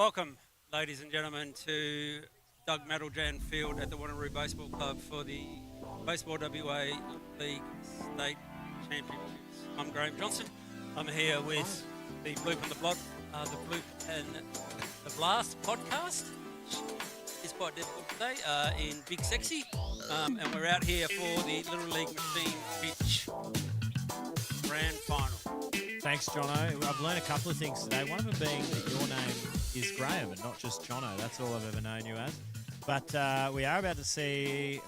Welcome, ladies and gentlemen, to Doug Maddlejan Field at the Wanneroo Baseball Club for the Baseball WA League State Championships. I'm Graham Johnson. I'm here with the Bloop and the Blot, the Bloop and the Blast podcast, which is quite difficult today, in Big Sexy. And we're out here for the Little League Machine Pitch Grand Final. Thanks, Jono. I've learned a couple of things today. One of them being that your name is Graham and not just Jono. That's all I've ever known you as. But I'm about to see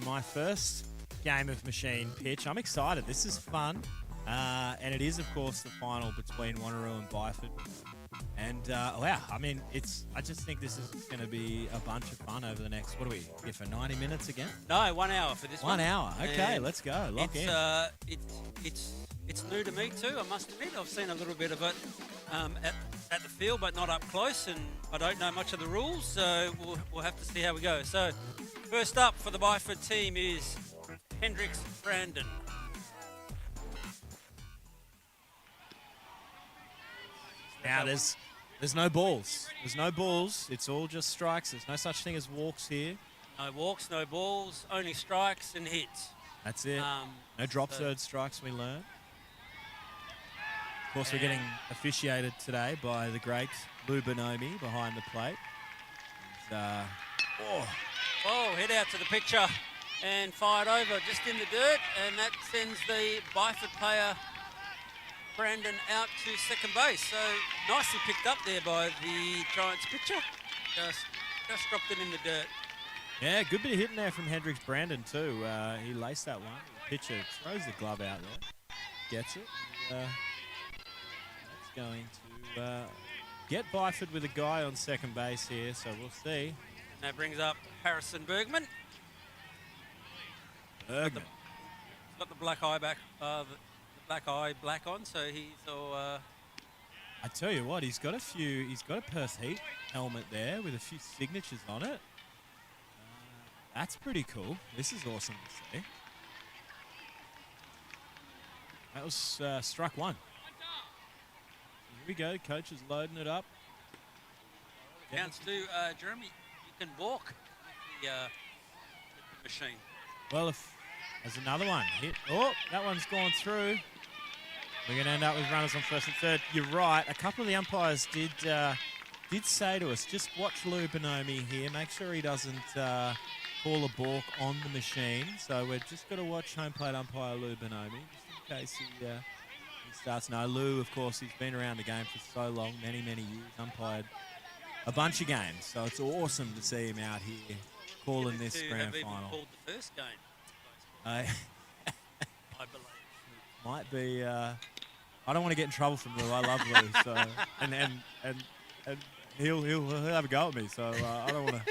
my first game of machine pitch. I'm excited. This is fun. And it is, of course, the final between Wanneroo and Byford. And, wow, I mean, I just think this is going to be a bunch of fun over the next, what do we get for 90 minutes again? No, 1 hour for this one. 1 hour. Okay, and let's go. Lock in. It's new to me too, I must admit. I've seen a little bit of it at the field, but not up close, and I don't know much of the rules, so we'll have to see how we go. So, first up for the Byford team is Hendricks Brandon. Now there's no balls. There's no balls. It's all just strikes. There's no such thing as walks here. No walks, no balls, only strikes and hits. That's it. No drop third strikes, we learn. Of course, we're getting officiated today by the great Lou Bonomi behind the plate. Head out to the picture and fired over just in the dirt, and that sends the Byford player Brandon out to second base. So nicely picked up there by the Giants pitcher. Just dropped it in the dirt. Yeah, good bit of hitting there from Hendricks Brandon too. He laced that one. The pitcher throws the glove out there, gets it. That's going to get Byford with a guy on second base here, so we'll see. And that brings up Harrison Bergman. He's got the black eye back, black on, so he's all. I tell you what, he's got a Perth Heat helmet there with a few signatures on it. That's pretty cool. This is awesome to see. That was strike one. Here we go. Coach is loading it up. Counts to Jeremy. You can walk with the machine. Well, if there's another one hit. Oh, that one's gone through. We're going to end up with runners on first and third. You're right. A couple of the umpires did say to us, just watch Lou Bonomi here. Make sure he doesn't call a balk on the machine. So we're just got to watch home plate umpire Lou Bonomi, just in case he starts. No, Lou, of course, he's been around the game for so long, many, many years, umpired a bunch of games. So it's awesome to see him out here calling this grand final. Called the first game. I believe. Might be. I don't want to get in trouble from Lou. I love Lou, so and he'll have a go at me. So I don't want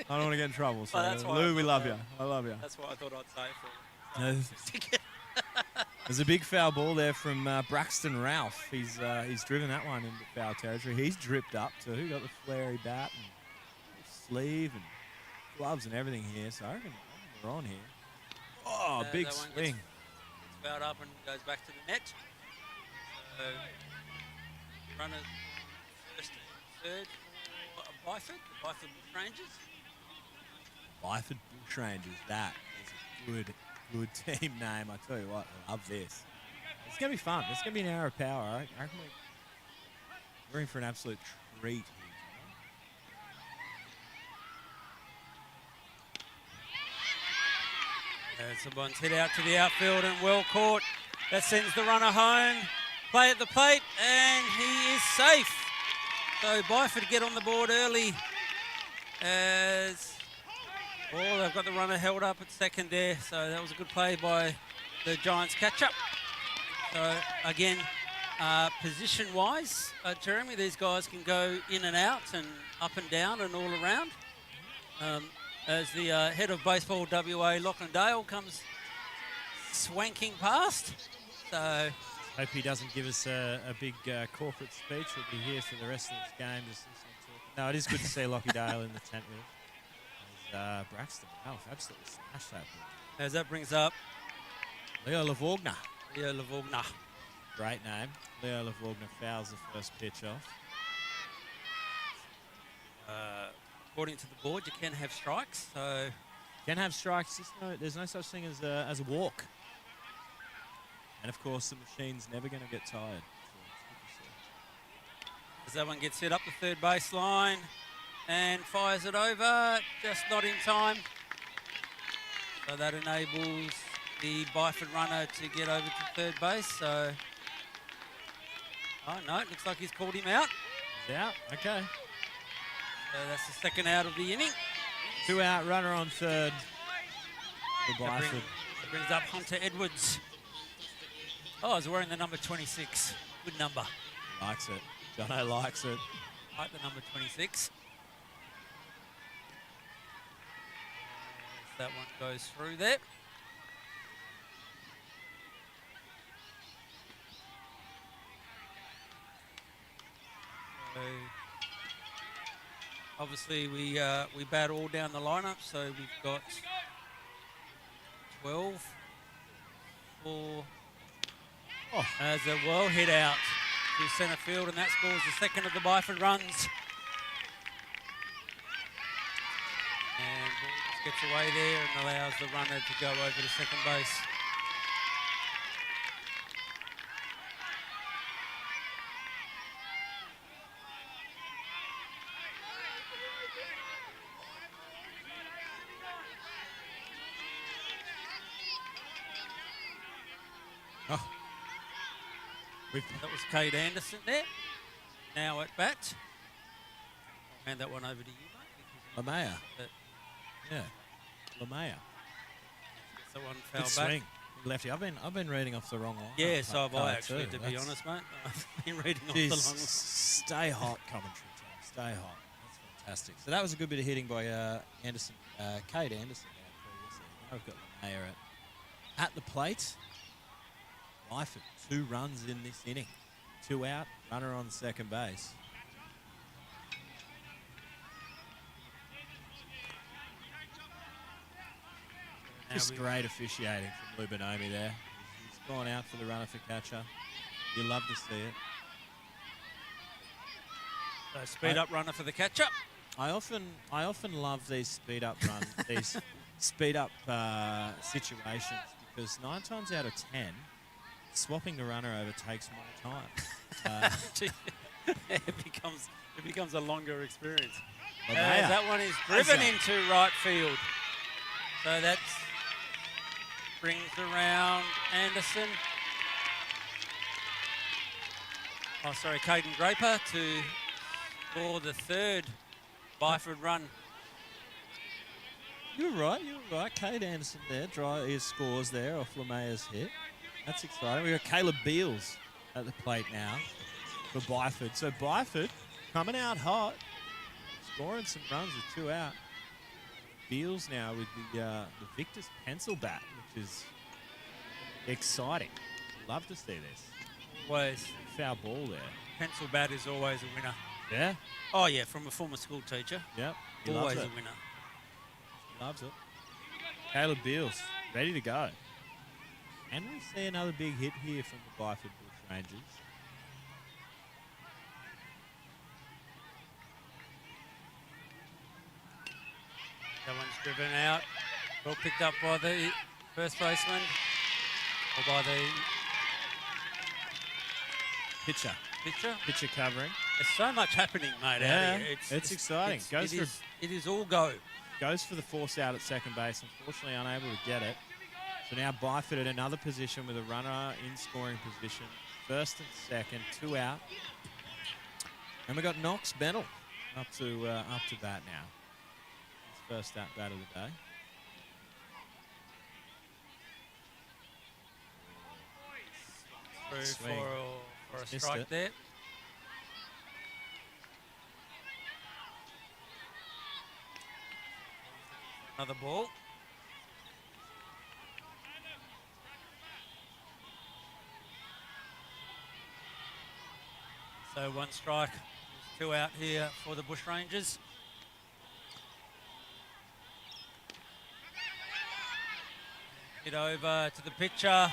to get in trouble. So Lou, we love you. I love you. That's what I thought I'd say for. There's a big foul ball there from Braxton Ralph. He's driven that one into foul territory. He's dripped up too. Got the flary bat and sleeve and gloves and everything here. So I reckon we're on here. Oh, big swing. Gets fouled up and goes back to the net. So runners first and third for Byford, the Byford Bushrangers. Byford Bushrangers. That is a good team name. I tell you what, I love this. It's going to be fun. It's going to be an hour of power. I reckon we're in for an absolute treat here. Someone's hit out to the outfield and well caught. That sends the runner home. Play at the plate and he is safe. So Byford get on the board early as they've got the runner held up at second there. So that was a good play by the Giants catch-up. So again, position-wise, Jeremy, these guys can go in and out and up and down and all around. As the head of baseball WA, Lachlan Dale, comes swanking past. So hope he doesn't give us a big corporate speech. We'll be here for the rest of this game. Just listening to it. No, it is good to see Lockie Dale in the tent with us. Braxton Ralph absolutely smashed that ball. As that brings up Leo Lavogna. Great name. Leo Lavogna fouls the first pitch off. according to the board, you can have strikes. So Can have strikes. There's no such thing as a walk. And of course, the machine's never going to get tired. as that one gets hit up the third baseline and fires it over, just not in time. So that enables the Byford runner to get over to third base. So, oh no, it looks like he's called him out. He's out. Okay. So that's the second out of the inning. 2 out, runner on third for That Byford. brings up Hunter Edwards. Oh, he's wearing the number 26. Good number. Likes it. Jono likes it. Like the number 26. As that one goes through there. So obviously we bat all down the lineup, so we've got 12 for as a well hit out to centre field, and that scores the second of the Byford runs. And ball just gets away there and allows the runner to go over to second base. Oh. That was Cade Anderson there. Now at bat. I'll hand that one over to you, mate. Lamaya. But Yeah. Lamaya. that one Good fell back. swing. Lefty. I've been reading off the wrong line. Yeah, so have I card actually, too. to be That's- honest, mate. I've been reading off Jeez, the long one. stay hot, commentary team. Stay hot. That's fantastic. So that was a good bit of hitting by Anderson, Cade Anderson. Now we've got Lamaya at the plate. Byford, 2 runs in this inning. 2 out, runner on second base. Just great officiating from Lubinomi there. He's gone out for the runner for catcher. You love to see it. So speed up runner for the catcher. I often love these speed up runs, these speed up situations, because 9 times out of 10, swapping the runner over takes more time. it becomes a longer experience. Lamaya. That one is driven That's into right field. So that brings around Anderson. Oh, sorry, Caden Draper to score the third Byford run. You're right. Cade Anderson there, his scores there off Lamaya's hit. That's exciting. We've got Caleb Beals at the plate now for Byford. So Byford coming out hot, scoring some runs with 2 out. Beals now with the Victor's pencil bat, which is exciting. Love to see this. Always. Foul ball there. Pencil bat is always a winner. Yeah? Oh, yeah, from a former school teacher. Yep. He Always loves a it. winner. Loves it. Caleb Beals, ready to go. And we see another big hit here from the Byford Bushrangers. That one's driven out. Well picked up by the first baseman. Or by the Pitcher pitcher. covering. There's so much happening, mate, Yeah, out here. it's exciting. It is all go. Goes for the force out at second base. Unfortunately, unable to get it. So now Byford at another position with a runner in scoring position. First and second, 2 out. And we've got Knox Bennell up to bat now. His first at bat of the day. Through Swing. for a Missed strike it. there. Another ball. So 1 strike, 2 out here for the Bushrangers. Hit over to the pitcher,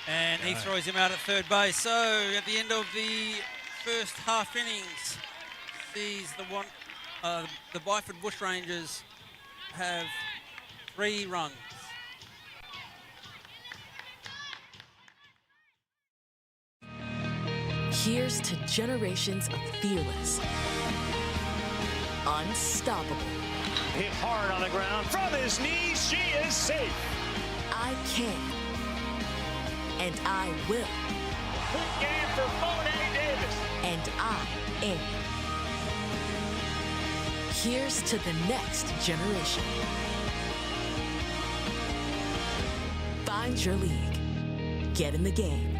and he throws him out at third base. So at the end of the first half innings, sees the the Byford Bushrangers have 3 runs. Here's to generations of fearless, unstoppable. Hit hard on the ground. From his knees, she is safe. I can, and I will. Big game for Monet Davis. And I am. Here's to the next generation. Find your league. Get in the game.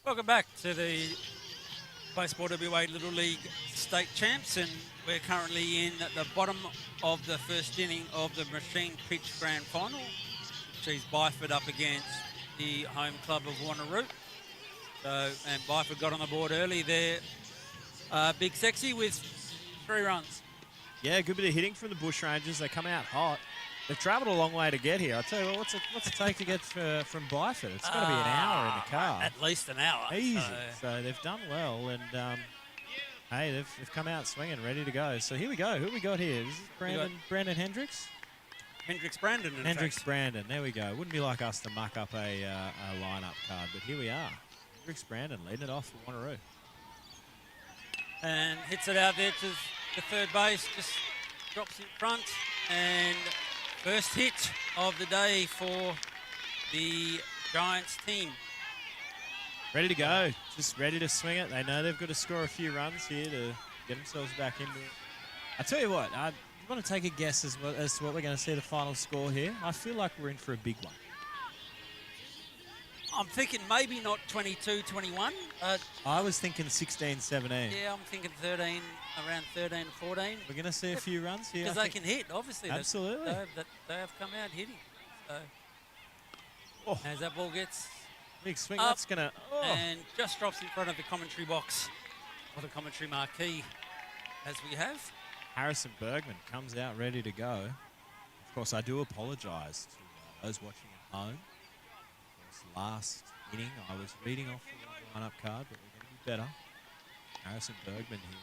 Welcome back to the Baseball WA Little League State Champs, and we're currently in the bottom of the first inning of the machine pitch grand final, which sees Byford up against the home club of Wanneroo. So, and Byford got on the board early there. Big Sexy with 3 runs. Yeah, good bit of hitting from the Bushrangers. They come out hot. They've travelled a long way to get here. I'll tell you what, what's it take to get from Byford? It's got to be an hour in the car. At least an hour. Easy. So they've done well, and hey, they've come out swinging, ready to go. So here we go. Who we got here? This is Brandon Hendricks? Hendricks Brandon, in Hendricks fact. Brandon. There we go. Wouldn't be like us to muck up a lineup card, but here we are. Hendricks Brandon leading it off for Wanneroo. And hits it out there to the third base, just drops in front, and first hit of the day for the Giants team. Ready to go, just ready to swing it. They know they've got to score a few runs here to get themselves back into it. I tell you what, I want to take a guess as to what we're going to see the final score here. I feel like we're in for a big one. I'm thinking maybe not 22-21. I was thinking 16-17. Yeah, I'm thinking 13, around 13 to 14. We're going to see a few runs here. Because they can hit, obviously. Absolutely. They have come out hitting. So, as that ball gets big swing, up, that's going to... Oh. And just drops in front of the commentary box, or the commentary marquee, as we have. Harrison Bergman comes out ready to go. Of course, I do apologise to those watching at home. Last inning, I was reading off the lineup card, but we're going to be better. Harrison Bergman here.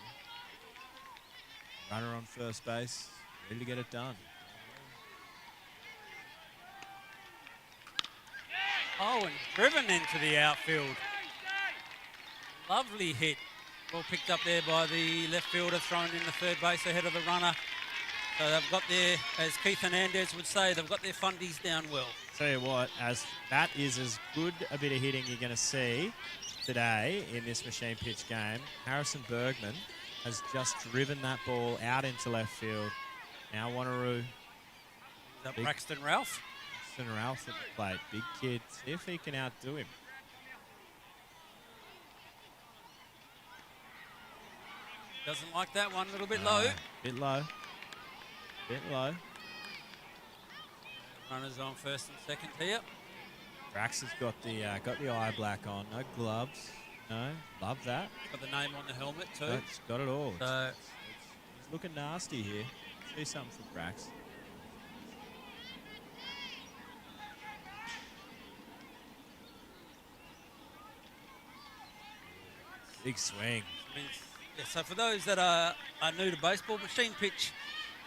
Runner on first base, ready to get it done. Oh, and driven into the outfield. Lovely hit. Ball picked up there by the left fielder, thrown in the third base ahead of the runner. So they've got their, as Keith Hernandez would say, they've got their fundies down well. Tell you what, as that is as good a bit of hitting you're going to see today in this machine pitch game. Harrison Bergman has just driven that ball out into left field. Now Wanneroo. Braxton Ralph. Braxton Ralph at the plate. Big kid. See if he can outdo him. Doesn't like that one, a little bit low. Bit low. Bit low. Runners on first and second here. Drax has got the eye black on. No gloves. No, love that. Got the name on the helmet too. It's got it all. So it's looking nasty here. See something for Drax. Big swing. Yeah, so for those that are new to baseball, machine pitch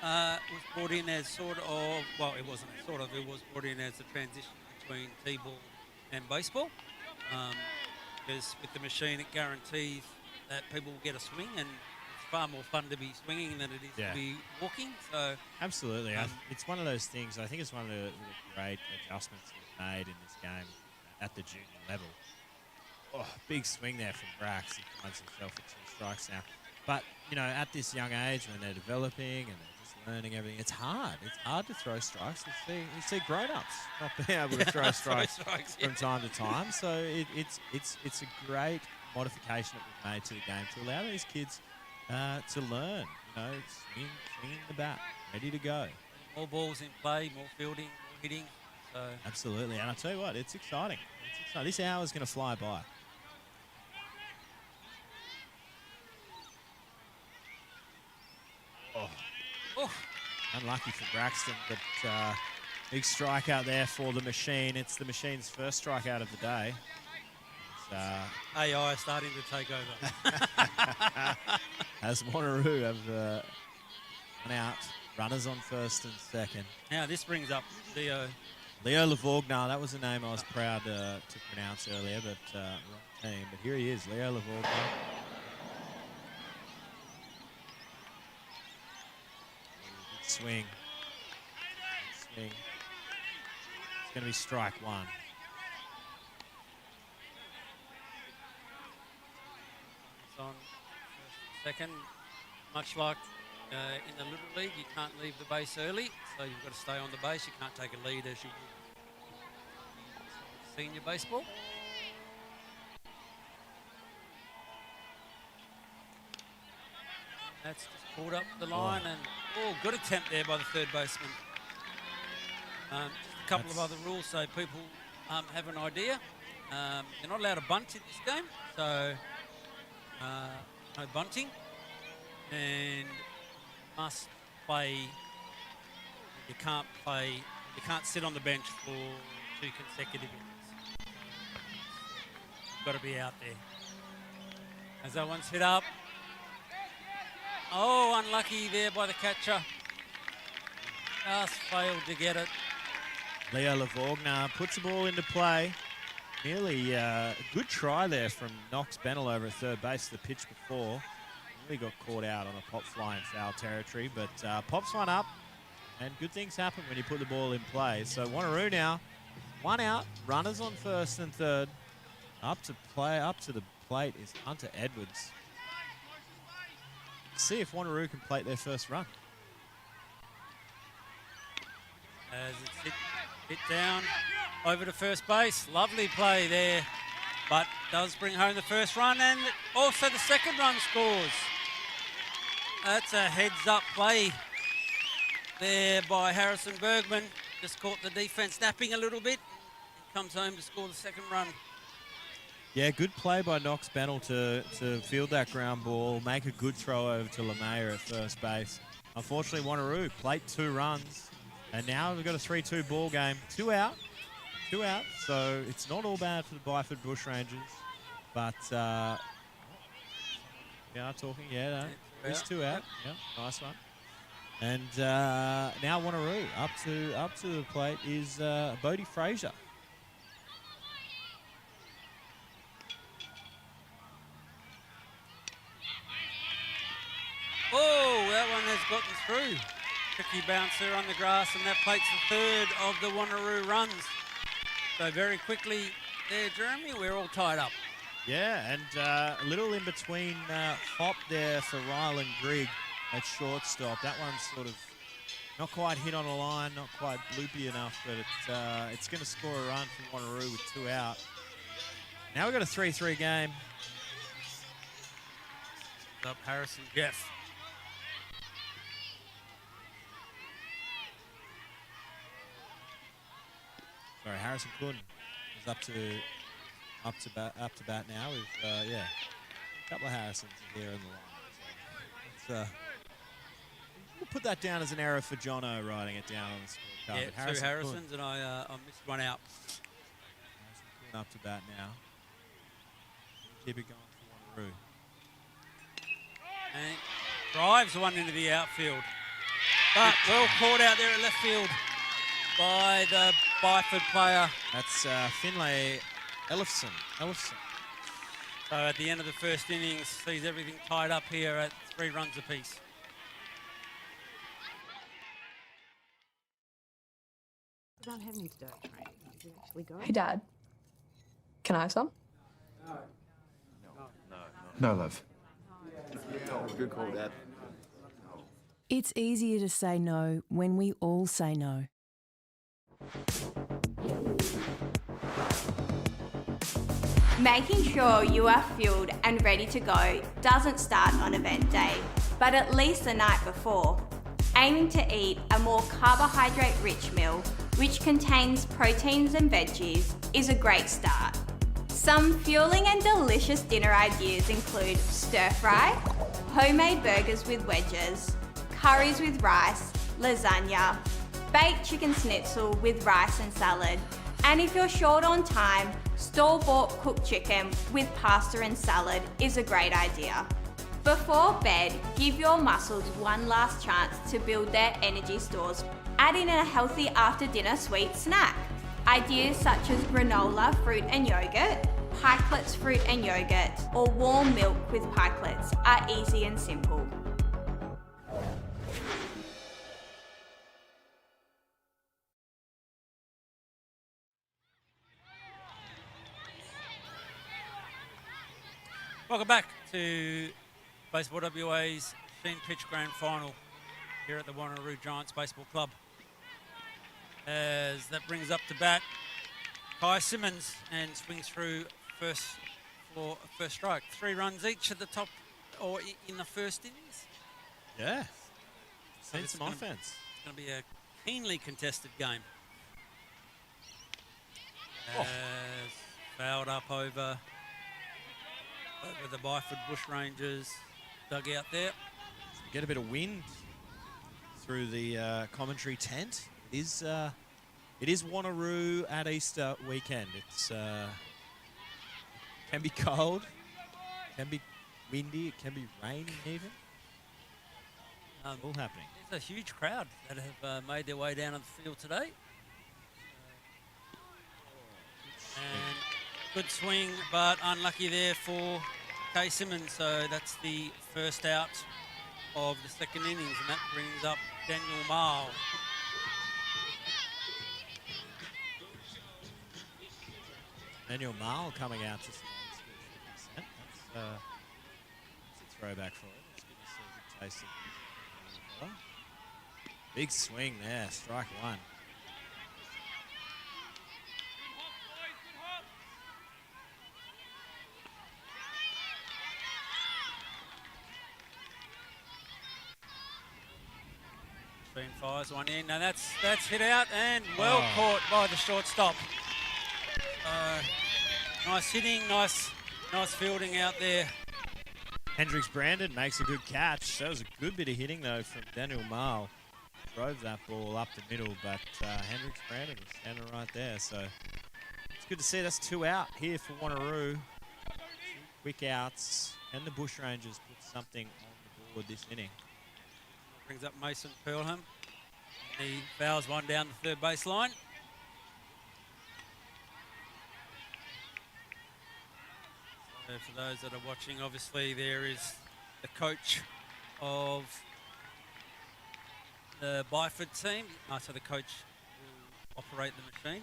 was brought in as sort of, well, it wasn't sort of, it was brought in as a transition between T-ball and baseball. Because with the machine, it guarantees that people will get a swing, and it's far more fun to be swinging than it is to be walking. So absolutely. It's one of those things, I think it's one of the great adjustments we've made in this game at the junior level. Oh, big swing there from Brax. He finds himself at 2 strikes now. But, you know, at this young age when they're developing and they're just learning everything, it's hard. It's hard to throw strikes. You see grown-ups not being able to throw strikes from time to time. So it's a great modification that we've made to the game to allow these kids to learn, you know, swinging the bat, ready to go. More balls in play, more fielding, more hitting. So Absolutely. And I'll tell you what, it's exciting. It's exciting. This hour is going to fly by. oh, Unlucky for Braxton, but big strikeout there for the machine. It's the machine's first strikeout of the day. AI starting to take over. As Wanneroo have one out, runners on first and second. Now this brings up Leo Lavogna, that was a name I was proud to pronounce earlier, but wrong team. But here he is, Leo Lavogna. Swing. Swing. It's going to be strike one. It's on first and second. Much like in the Little League, you can't leave the base early, so you've got to stay on the base. You can't take a lead as you would in senior baseball. That's just pulled up the line, and good attempt there by the third baseman. Just a couple of other rules so people have an idea. You're not allowed to bunt in this game, so no bunting, and must play. You can't sit on the bench for 2 consecutive innings. You've got to be out there. As that one's hit up. Oh, unlucky there by the catcher. Just failed to get it. Leo Lavogna puts the ball into play. Nearly a good try there from Knox Bennell over at third base the pitch before. Really got caught out on a pop fly in foul territory, but pops one up, and good things happen when you put the ball in play. So Wanneroo now, one out, runners on first and third. Up to the plate is Hunter Edwards. See if Wanneroo can plate their first run. As it's hit down over to first base. Lovely play there, but does bring home the first run, and also the second run scores. That's a heads-up play there by Harrison Bergman. Just caught the defense napping a little bit and comes home to score the second run. Yeah, good play by Knox Bennell to field that ground ball, make a good throw over to LeMayer at first base. Unfortunately, Wanneroo plate 2 runs, and now we've got a 3-2 ball game. 2 out, so it's not all bad for the Byford Bushrangers, but we are talking, there's 2 out. Yep, nice one. And now Wanneroo up to the plate is Bodie Fraser. Oh, that one has gotten through. Tricky bouncer on the grass, and that plates the third of the Wanneroo runs. So very quickly there, Jeremy, we're all tied up. Yeah, and a little in between hop there for Rylan Grigg at shortstop. That one's sort of not quite hit on a line, not quite loopy enough, but it's going to score a run from Wanneroo with 2 out. Now we've got a 3-3 game. Up Harrison Jeff. Sorry, Harrison Kuhn is up to bat now. We've a couple of Harrisons here in the line. So we'll put that down as an error for Jono writing it down on the scorecard. Yeah, But 2 Harrisons, Kuhn, and I missed one out. Harrison Kuhn up to bat now. Keep it going for Wanneroo. And drives one into the outfield. But well caught out there at left field by the Byford player. That's Finlay Ellefson. So at the end of the first innings, sees everything tied up here at 3 runs apiece. About having to do it, right? Did you actually go? Hey, Dad. Can I have some? No, love. Good call, Dad. It's easier to say no when we all say no. Making sure you are fueled and ready to go doesn't start on event day, but at least the night before. Aiming to eat a more carbohydrate-rich meal, which contains proteins and veggies, is a great start. Some fueling and delicious dinner ideas include stir-fry, homemade burgers with wedges, curries with rice, lasagna, baked chicken schnitzel with rice and salad, and if you're short on time, store-bought cooked chicken with pasta and salad is a great idea. Before bed, give your muscles one last chance to build their energy stores. Add in a healthy after-dinner sweet snack. Ideas such as granola, fruit and yogurt, pikelets, fruit and yogurt, or warm milk with pikelets are easy and simple. Welcome back to Baseball WA's Sheen Pitch Grand Final here at the Wanneroo Giants Baseball Club. As that brings up to bat Kai Simmons and swings through first strike. 3 runs each at the top or in the first innings. Yeah. So Seen some offense. It's going to be a keenly contested game. Oh. As fouled up over the Byford Bushrangers dugout there. Get a bit of wind through the commentary tent. It is Wanneroo at Easter weekend. It's can be cold, can be windy, it can be raining even. All happening. There's a huge crowd that have made their way down on the field today. And good swing, but unlucky there for Kay Simmons. So that's the first out of the second innings, and that brings up Daniel Marl. Daniel Marl coming out to that's a throwback for him. It's good to see a good taste of it. Big swing there, strike one. Fires one in. Now that's hit out and well caught by the shortstop. Nice hitting, nice fielding out there. Hendricks Brandon makes a good catch. That was a good bit of hitting though from Daniel Marl. Drove that ball up the middle, but Hendricks Brandon was standing right there. So it's good to see that's 2 out here for Wanneroo. 2 quick outs, and the Bushrangers put something on the board this inning. Brings up Mason Pearlham. He fouls one down the third baseline. So for those that are watching, obviously there is the coach of the Byford team. So the coach will operate the machine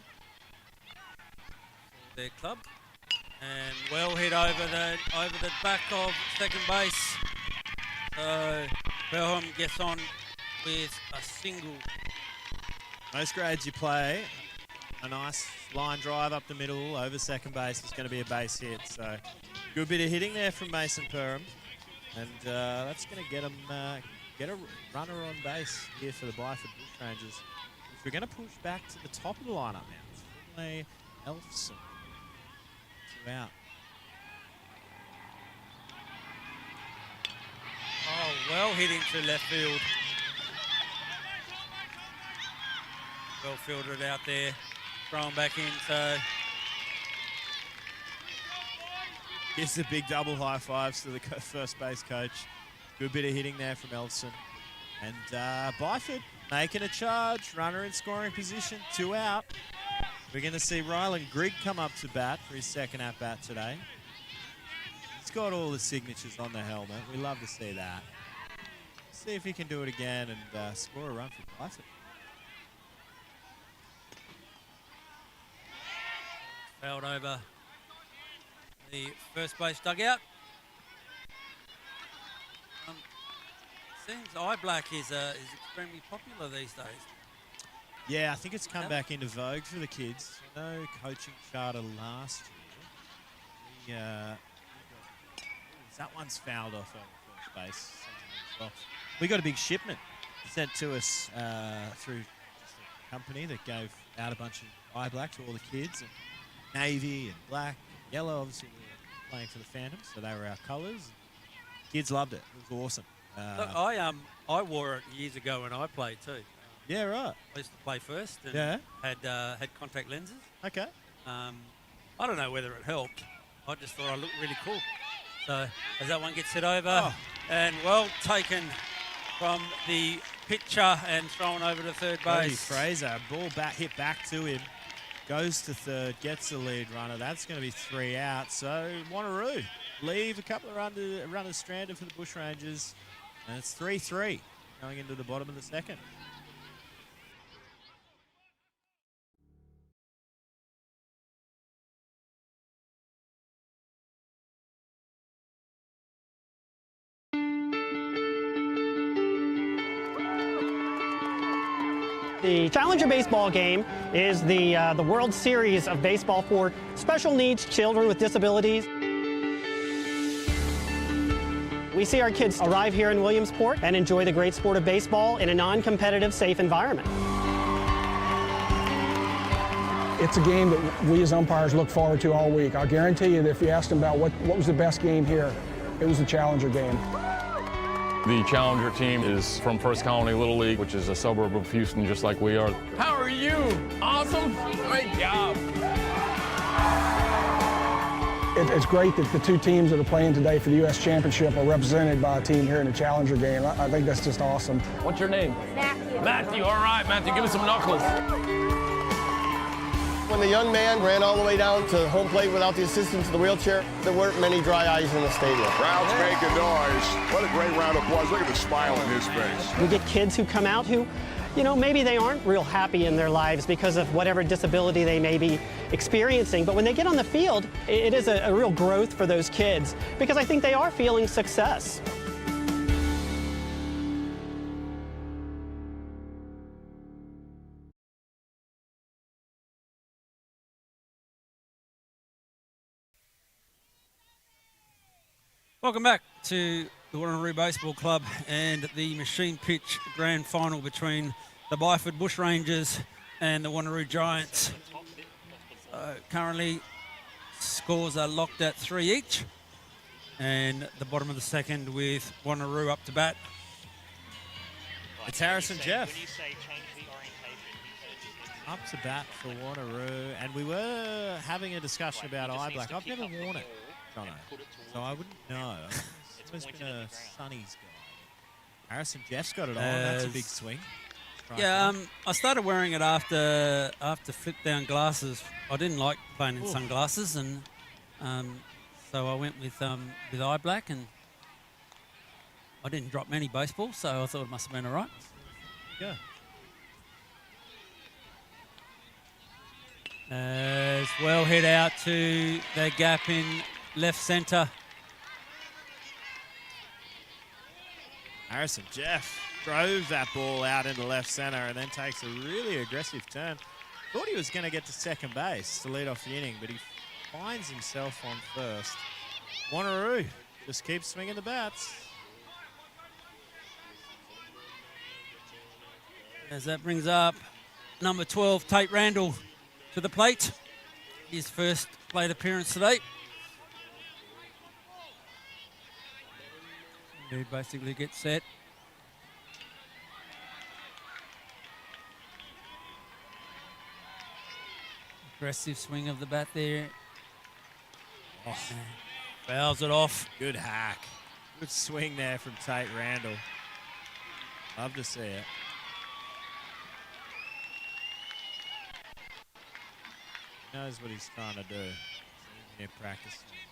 for their club. And well hit over the back of second base. So Pelham gets on with a single. Most grades you play, a nice line drive up the middle over second base is going to be a base hit. So good bit of hitting there from Mason Perham. And that's going to get him get a runner on base here for the Byford Bushrangers. We're going to push back to the top of the lineup now. It's Elfson. 2 out. Oh, well hit into left field. Well fielded out there. Thrown back in, so. Gives the big double high fives to the first base coach. Good bit of hitting there from Elfson. And Byford making a charge. Runner in scoring position. 2 out. We're going to see Rylan Grigg come up to bat for his second at-bat today. He's got all the signatures on the helmet. We love to see that. See if he can do it again and score a run for Byford. Fouled over the first base dugout. seems eye black is extremely popular these days. Yeah, I think it's come back into vogue for the kids. No coaching charter last year. That one's fouled off over first base. As well. We got a big shipment sent to us through a company that gave out a bunch of eye black to all the kids, and navy and black, and yellow. Obviously, we were playing for the Phantoms, so they were our colours. Kids loved it. It was awesome. Look, I wore it years ago when I played too. Yeah, right. I used to play first and Yeah. had contact lenses. Okay. I don't know whether it helped. I just thought I looked really cool. So as that one gets hit over, and well taken from the pitcher and thrown over to third Cody base. Fraser, ball back, hit back to him, goes to third, gets the lead runner. That's going to be 3 out. So Wanneroo leave a couple of runners stranded for the Bushrangers, and it's 3-3 going into the bottom of the second. The Challenger Baseball game is the World Series of baseball for special needs children with disabilities. We see our kids arrive here in Williamsport and enjoy the great sport of baseball in a non-competitive, safe environment. It's a game that we as umpires look forward to all week. I'll guarantee you that if you asked them about what was the best game here, it was the Challenger game. The Challenger team is from First Colony Little League, which is a suburb of Houston, just like we are. How are you? Awesome. Great job. It's great that the two teams that are playing today for the U.S. Championship are represented by a team here in the Challenger game. I think that's just awesome. What's your name? Matthew. Matthew. All right, Matthew, give me some knuckles. When the young man ran all the way down to home plate without the assistance of the wheelchair, there weren't many dry eyes in the stadium. Crowd's making noise. What a great round of applause. Look at the smile on his face. We get kids who come out who, you know, maybe they aren't real happy in their lives because of whatever disability they may be experiencing, but when they get on the field, it is a real growth for those kids because I think they are feeling success. Welcome back to the Wanneroo Baseball Club and the machine pitch grand final between the Byford Bushrangers and the Wanneroo Giants. Currently, scores are locked at 3 each, and the bottom of the second with Wanneroo up to bat. It's Harrison Jeff up to bat for Wanneroo, and we were having a discussion about eye black. I've never worn it, Jono, so I wouldn't know. It's always been a Sonny's guy. Harrison Jeff's got it on. That's a big swing. Right, yeah, I started wearing it after flip down glasses. I didn't like playing in sunglasses, and so I went with eye black, and I didn't drop many baseballs, so I thought it must have been all right. Yeah. As well hit out to the gap in left centre. Harrison Jeff drove that ball out into left centre and then takes a really aggressive turn. Thought he was going to get to second base to lead off the inning, but he finds himself on first. Wanneroo just keeps swinging the bats. As that brings up number 12, Tate Randall, to the plate. His first plate appearance today. He basically gets set. Aggressive swing of the bat there. Oh, fouls it off. Good hack. Good swing there from Tate Randall. Love to see it. He knows what he's trying to do. He's in practice swings.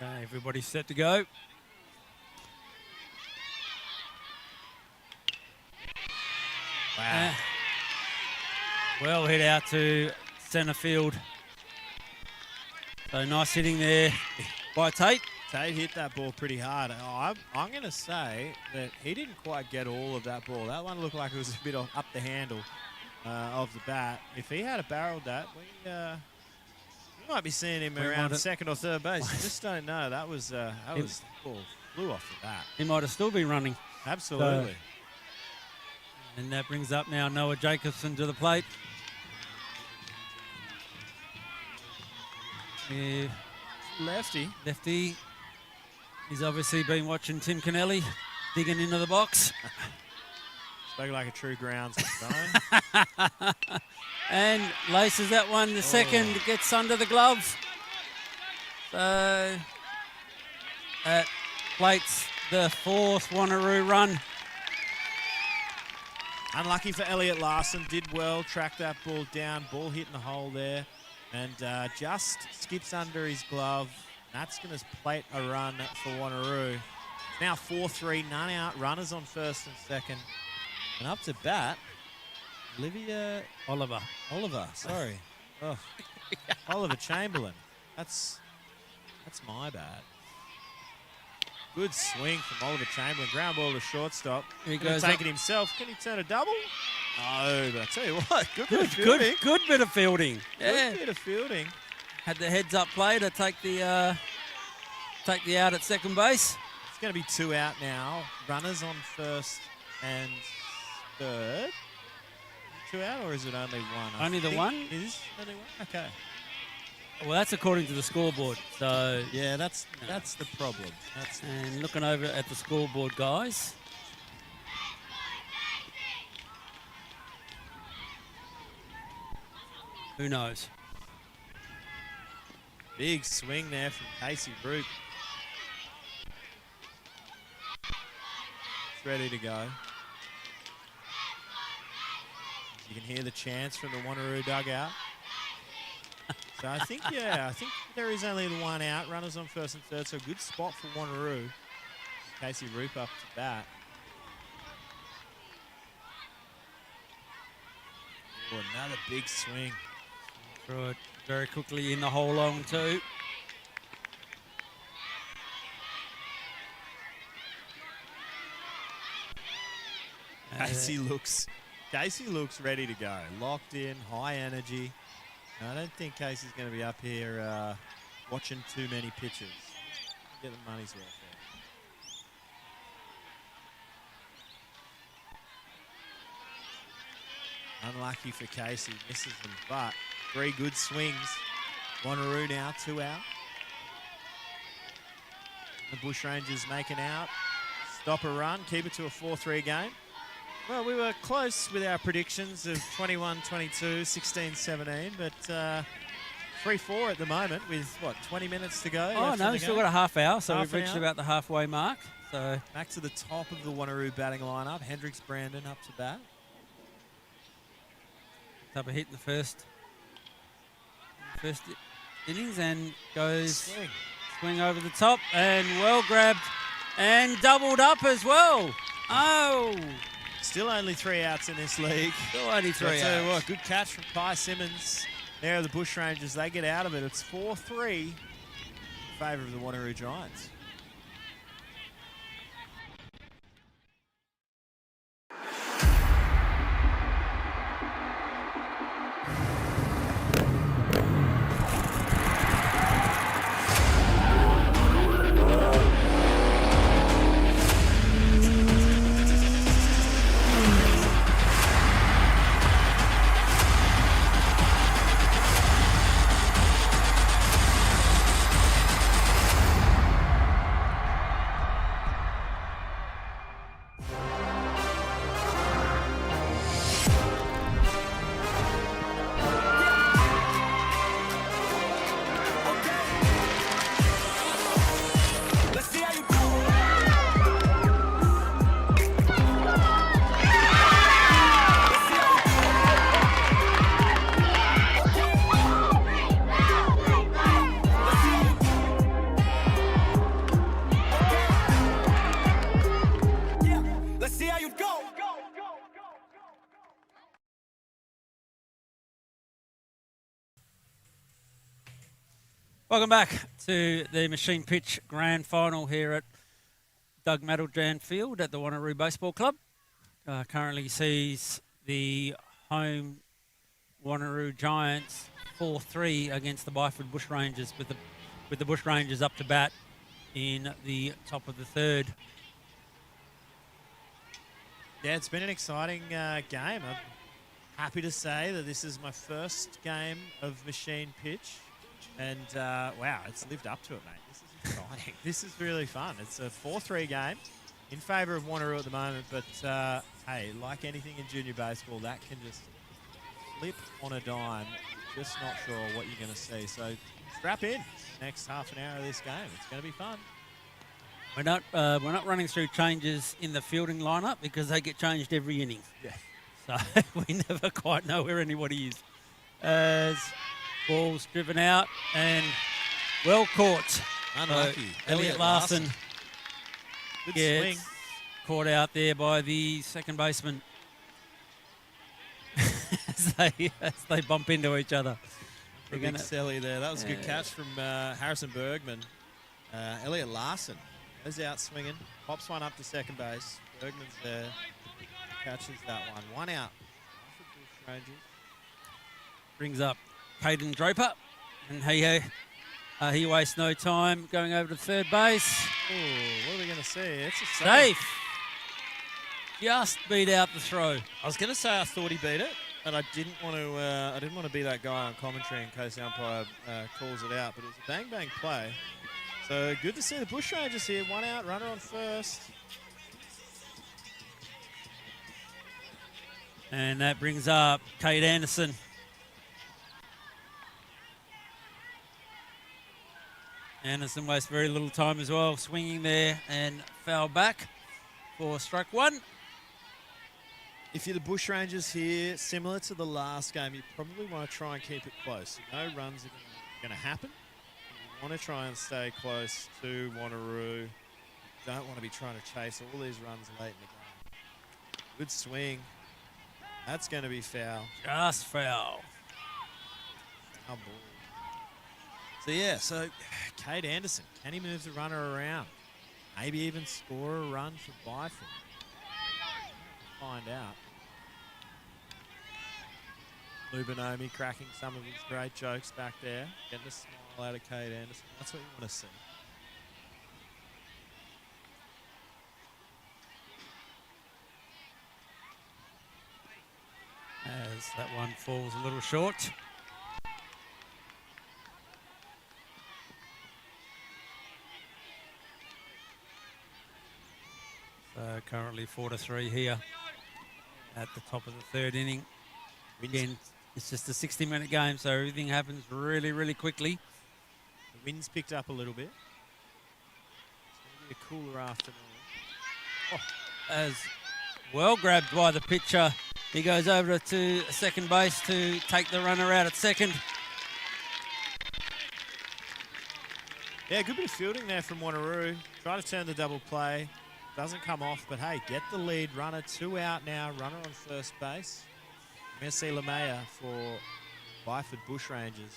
Okay, everybody's set to go. Wow. well hit out to centre field. So nice hitting there by Tate. Tate hit that ball pretty hard. Oh, I'm going to say that he didn't quite get all of that ball. That one looked like it was a bit up the handle of the bat. If he had barreled that, we might be seeing him around second or third base. I just don't know. That was ball flew off the bat. He might have still been running. Absolutely. And that brings up now Noah Jacobson to the plate. Yeah. Lefty. He's obviously been watching Tim Kennelly digging into the box. Spoke like a true groundsman. And laces that one. The second gets under the glove. So that plates the fourth Wanneroo run. Unlucky for Elliot Larson. Did well, tracked that ball down. Ball hit in the hole there. And just skips under his glove. That's going to plate a run for Wanneroo. It's now 4-3, none out. Runners on first and second. And up to bat, Oliver, sorry. Oh. Oliver Chamberlain. That's my bad. Good swing from Oliver Chamberlain. Ground ball to shortstop. He goes take it himself. Can he turn a double? No, but I tell you what, good bit of fielding. Good bit of fielding. Had the heads up play to take the out at second base. It's going to be 2 out now. Runners on first and third. 2 out, or is it only one? Only the one? Is only one? Okay. Well, that's according to the scoreboard. So yeah, that's the problem. And looking over at the scoreboard, guys. Who knows? Big swing there from Casey Roop. It's ready to go. You can hear the chants from the Wanneroo dugout. So I think there is only the 1 out. Runners on first and third, so a good spot for Wanneroo. Casey Roop up to bat. Oh, another big swing. Throw it very quickly in the hole on 2. Casey looks ready to go. Locked in, high energy. I don't think Casey's going to be up here watching too many pitches. Get the money's worth there. Unlucky for Casey, misses them, but 3 good swings. Wanneroo now 2 out. The Bushrangers making out. Stop a run, keep it to a 4-3 game. Well, we were close with our predictions of 21-22, 16-17, but 3-4 at the moment with, 20 minutes to go? Oh, no, we've still got a half hour, so we've reached about the halfway mark. So back to the top of the Wanneroo batting lineup. Hendricks Brandon up to bat. Up a hit in the first innings and goes swing over the top and well grabbed and doubled up as well. Oh! Still only 3 outs in this league. Still only 3 outs. Tell you what, good catch from Pi Simmons. There are the Bushrangers. They get out of it. It's 4-3 in favour of the Wanneroo Giants. Welcome back to the Machine Pitch Grand Final here at Doug Maddlejan Field at the Wanneroo Baseball Club. Currently sees the home Wanneroo Giants 4-3 against the Byford Bushrangers, with the Bushrangers up to bat in the top of the third. Yeah, it's been an exciting game. I'm happy to say that this is my first game of Machine Pitch. And, wow, it's lived up to it, mate. This is exciting. This is really fun. It's a 4-3 game in favour of Wanneroo at the moment. But, hey, like anything in junior baseball, that can just flip on a dime. Just not sure what you're going to see. So strap in next half an hour of this game. It's going to be fun. We're not running through changes in the fielding lineup because they get changed every inning. Yeah. So we never quite know where anybody is. As ball's driven out and well caught. Unlucky. Elliot Larson Good gets swing. caught out there by the second baseman as they bump into each other. Big Selly there. That was a good catch from Harrison Bergman. Elliot Larson goes out swinging, pops one up to second base. Bergman's there, catches that one. One out. Brings up Caden Draper, and he wastes no time going over to third base. Ooh, what are we going to see? It's a Safe. Just beat out the throw. I was going to say I thought he beat it, but I didn't want to. I didn't want to be that guy on commentary in case the umpire calls it out. But it was a bang play. So good to see the Bushrangers here. One out, runner on first. And that brings up Kate Anderson. Anderson wastes very little time as well, swinging there and foul back for strike one. If you're the Bushrangers here, similar to the last game, you probably want to try and keep it close. No runs are going to happen. You want to try and stay close to Wanneroo. You don't want to be trying to chase all these runs late in the game. Good swing. That's going to be foul. Just foul. Oh, so, yeah, Kate Anderson, can he move the runner around? Maybe even score a run for Byford. Find out. Lubinomi cracking some of his great jokes back there. Getting a smile out of Kate Anderson. That's what you want to see. As that one falls a little short. So currently 4-3 here at the top of the third inning. Again, it's just a 60-minute game, so everything happens really, really quickly. The wind's picked up a little bit. It's going to be a cooler afternoon. Oh, as well grabbed by the pitcher. He goes over to second base to take the runner out at second. Yeah, good bit of fielding there from Wanneroo. Try to turn the double play. Doesn't come off, but hey, get the lead. Runner 2 out now. Runner on first base. I'm going to see Lamea for Byford Bushrangers.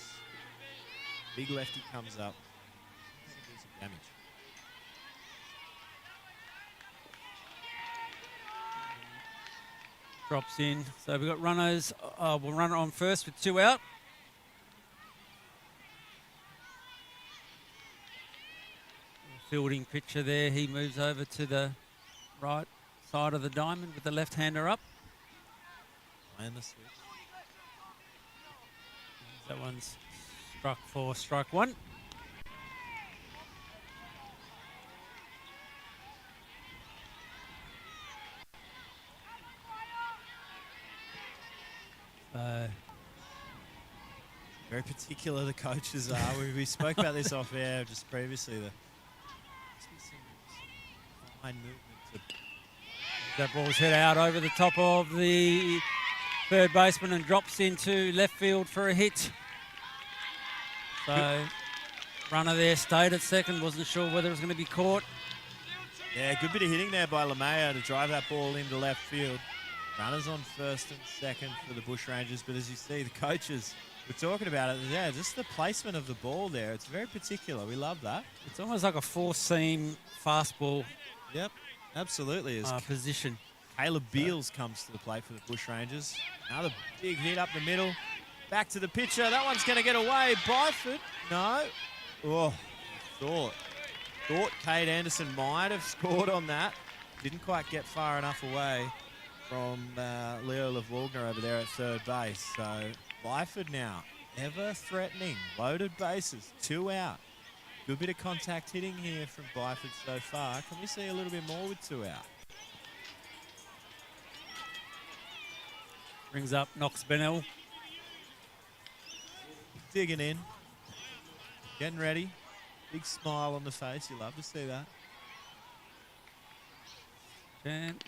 Big lefty comes up. Do some damage. Drops in. So we've got runners. We'll run it on first with 2 out. Fielding pitcher there. He moves over to the right side of the diamond with the left-hander up. And the switch. That one's struck for strike one. Very particular the coaches are. We spoke about this off air just previously. Fine movement. That ball's hit out over the top of the third baseman and drops into left field for a hit. So runner there stayed at second, wasn't sure whether it was going to be caught. Yeah, good bit of hitting there by Lamea to drive that ball into left field. Runners on first and second for the Bushrangers, but as you see, the coaches We're talking about it. Yeah, just the placement of the ball there. It's very particular. We love that. It's almost like a four-seam fastball. Yep, absolutely. Position. Caleb Beals comes to the plate for the Bushrangers. Another big hit up the middle. Back to the pitcher. That one's going to get away. Byford. No. Oh, thought Kate Anderson might have scored on that. Didn't quite get far enough away from Leo Levwagner over there at third base. So Byford now, ever threatening. Loaded bases, 2 out. Good bit of contact hitting here from Byford so far. Can we see a little bit more with 2 out? Brings up Knox Bennell. Digging in. Getting ready. Big smile on the face. You love to see that. And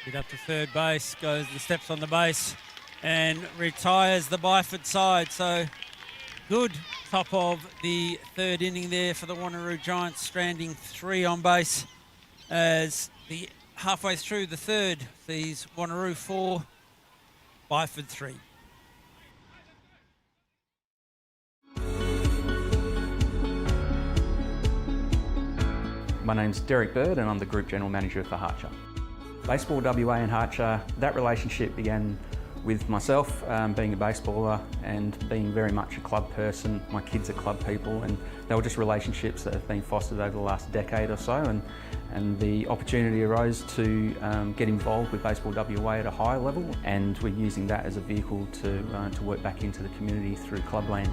hit up to third base. Goes the steps on the base and retires the Byford side. So good top of the third inning there for the Wanneroo Giants, stranding 3 on base as the halfway through the third sees Wanneroo 4, Byford 3. My name's Derek Bird and I'm the Group General Manager for Harcher. Baseball WA and Harcher, that relationship began with myself being a baseballer and being very much a club person. My kids are club people, and they were just relationships that have been fostered over the last decade or so, and the opportunity arose to get involved with Baseball WA at a higher level, and we're using that as a vehicle to work back into the community through Clubland.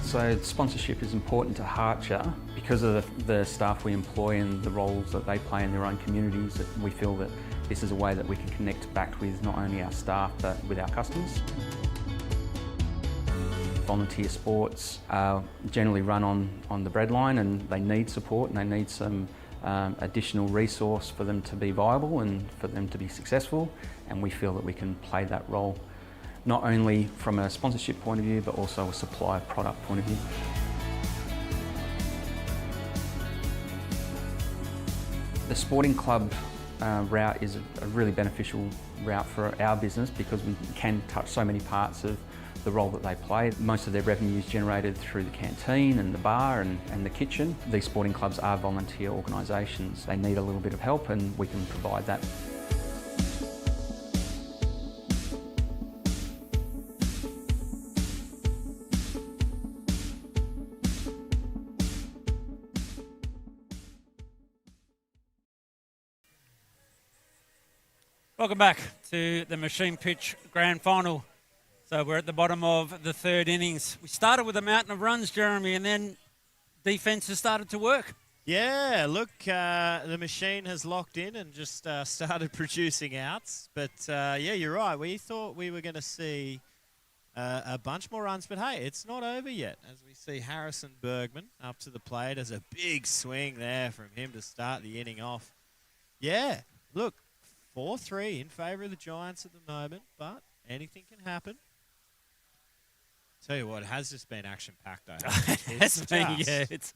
So sponsorship is important to Harcher because of the staff we employ and the roles that they play in their own communities. That we feel that this is a way that we can connect back with not only our staff but with our customers. Volunteer sports are generally run on the breadline, and they need support and they need some additional resource for them to be viable and for them to be successful, and we feel that we can play that role not only from a sponsorship point of view but also a supply of product point of view. The sporting club route is a really beneficial route for our business because we can touch so many parts of the role that they play. Most of their revenue is generated through the canteen and the bar and the kitchen. These sporting clubs are volunteer organisations. They need a little bit of help and we can provide that. Welcome back to the Machine Pitch Grand Final. So we're at the bottom of the third innings. We started with a mountain of runs, Jeremy, and then defence has started to work. Yeah, look, the machine has locked in and just started producing outs. But, yeah, you're right. We thought we were going to see a bunch more runs. But, hey, it's not over yet as we see Harrison Bergman up to the plate. There's a big swing there from him to start the inning off. Yeah, look, 4-3 in favour of the Giants at the moment, but anything can happen. Tell you what, it has just been action-packed, though. It's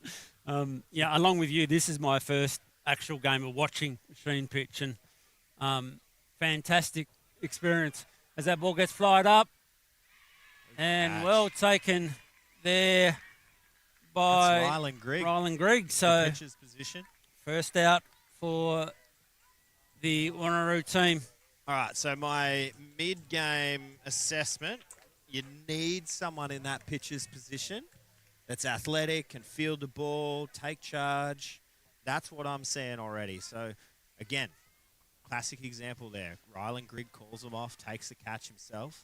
along with you, this is my first actual game of watching Machine Pitch, and fantastic experience as that ball gets flied up. And well taken there by Rylan Grigg. So pitcher's position. First out for the Wanneroo team. All right, so my mid-game assessment, you need someone in that pitcher's position that's athletic, can field the ball, take charge. That's what I'm seeing already. So, again, classic example there. Rylan Grigg calls him off, takes the catch himself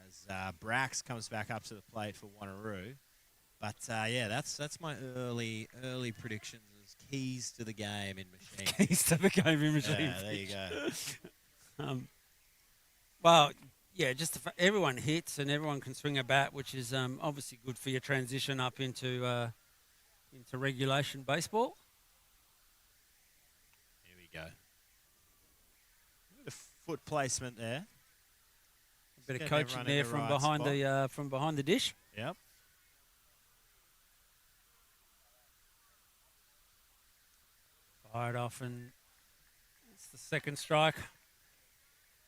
as Brax comes back up to the plate for Wanneroo. But, yeah, that's my early predictions. Keys to the game in Machine. Keys to the game in Machine. Yeah, there you go. Well, yeah, just everyone hits and everyone can swing a bat, which is obviously good for your transition up into regulation baseball. Here we go. A bit of foot placement there. A bit of coaching there from behind the dish. Yep. Fired off, and it's the second strike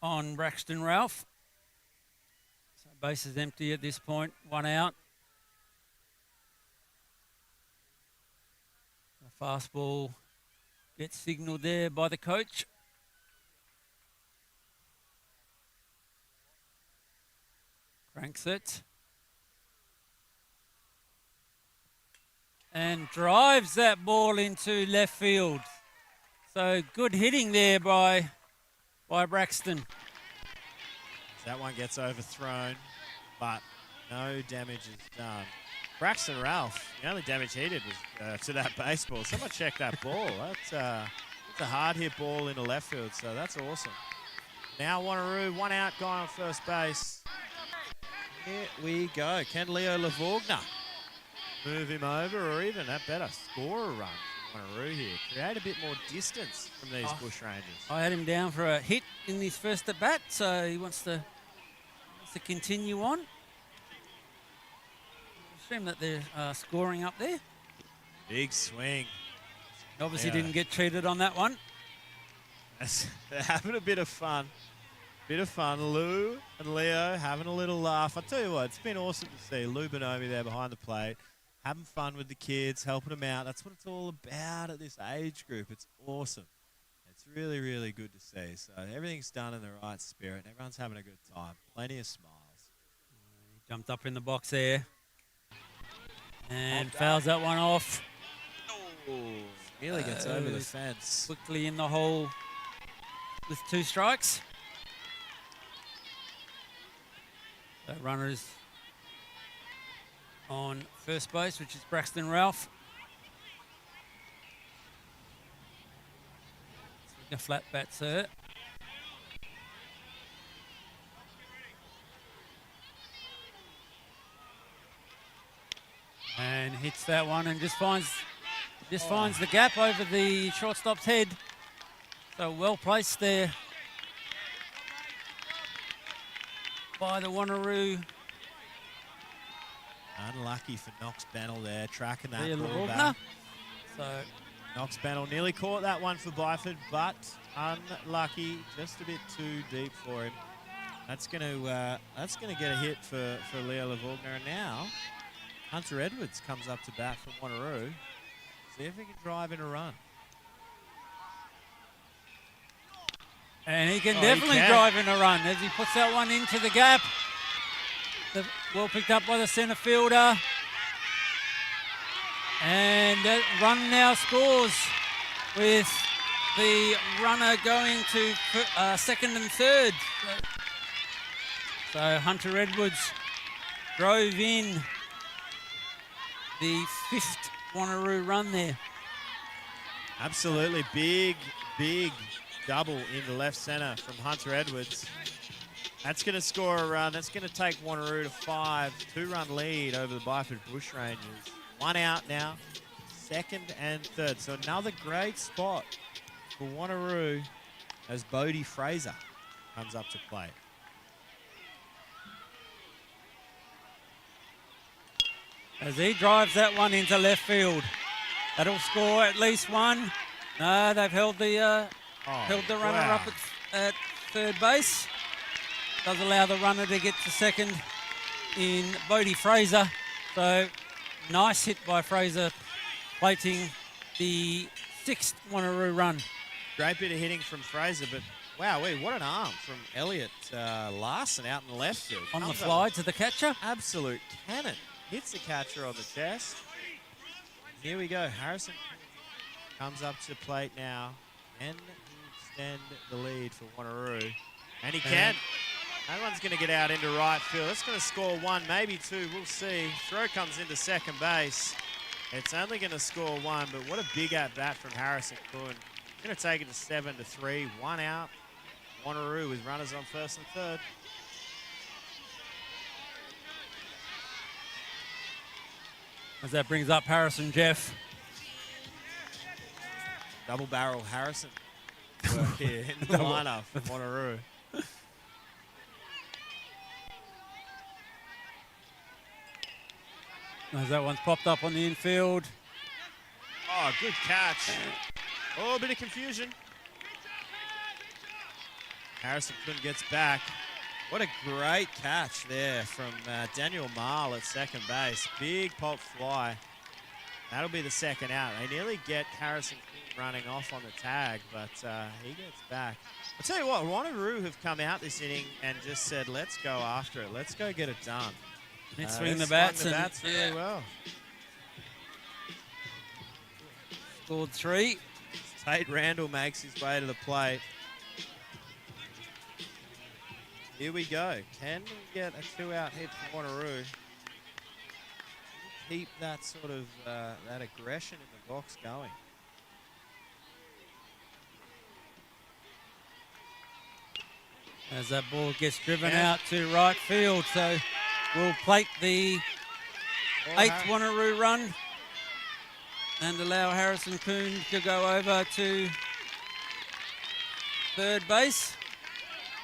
on Braxton Ralph. So base is empty at this point, one out. A fastball gets signalled there by the coach. Cranks it. And drives that ball into left field. So good hitting there by Braxton. That one gets overthrown, but no damage is done. Braxton Ralph, the only damage he did was to that baseball. Someone check that ball. That's a hard hit ball into left field, so that's awesome. Now Wanneroo, one out, guy on first base. Here we go. Can Leo Lavogna move him over, or even at better, score a run from Wanneroo here? Create a bit more distance from these Bushrangers. I had him down for a hit in his first at bat, so he wants to continue on. Shame that they're scoring up there. Big swing. Obviously didn't get treated on that one. They're having a bit of fun. Lou and Leo having a little laugh. I tell you what, it's been awesome to see Lou Bonomi there behind the plate, having fun with the kids, helping them out. That's what it's all about at this age group. It's awesome. It's really, really good to see. So everything's done in the right spirit. And everyone's having a good time. Plenty of smiles. He jumped up in the box there. And fouls that one off. Nearly gets over the fence. Quickly in the hole with 2 strikes. So runners on first base, which is Braxton Ralph. A flat bat, sir. And hits that one and just finds the gap over the shortstop's head. So well placed there by the Wanneroo. Unlucky for Knox Bennell there, tracking that ball back. So Knox Bennell nearly caught that one for Byford, but unlucky, just a bit too deep for him. That's going to get a hit for Leo Lavogna. And now Hunter Edwards comes up to bat from Wanneroo. See if he can drive in a run. And he can definitely drive in a run as he puts that one into the gap. Well picked up by the centre fielder. And that run now scores with the runner going to second and third. So Hunter Edwards drove in the 5th Wanneroo run there. Absolutely big double into left centre from Hunter Edwards. That's going to score a run. That's going to take Wanneroo to 5. 2-run lead over the Byford Bushrangers. 1 out now, second and third. So another great spot for Wanneroo as Bodie Fraser comes up to play. As he drives that one into left field. That'll score at least 1. No, they've held the runner up at third base. Does allow the runner to get to second in Bodie Fraser. So nice hit by Fraser, plating the 6th Wanneroo run. Great bit of hitting from Fraser, but wow, what an arm from Elliot Larson out in the left field. On the fly to the catcher. Absolute cannon. Hits the catcher on the chest. Here we go. Harrison comes up to the plate now. Can he extend the lead for Wanneroo? And he can. That one's going to get out into right field. That's going to score 1, maybe 2. We'll see. Throw comes into second base. It's only going to score 1, but what a big at-bat from Harrison Kuhn. Going to take it to 7-3. 1 out. Wanneroo with runners on first and third. As that brings up Harrison Jeff. Double barrel Harrison work here in the lineup for Wanneroo. As that one's popped up on the infield. Oh, good catch. Oh, a bit of confusion. Harrison Kuhn gets back. What a great catch there from Daniel Marl at second base. Big pop fly. That'll be the second out. They nearly get Harrison Kuhn running off on the tag, but he gets back. I'll tell you what, Wanneroo have come out this inning and just said, let's go after it. Let's go get it done. Let's swing the bats. Really well. Scored 3. Tate Randall makes his way to the plate. Here we go. Can we get a 2-out hit for Wanneroo? Keep that sort of that aggression in the box going. As that ball gets driven out to right field, so we'll plate the 8th Wanneroo run and allow Harrison Kuhn to go over to third base.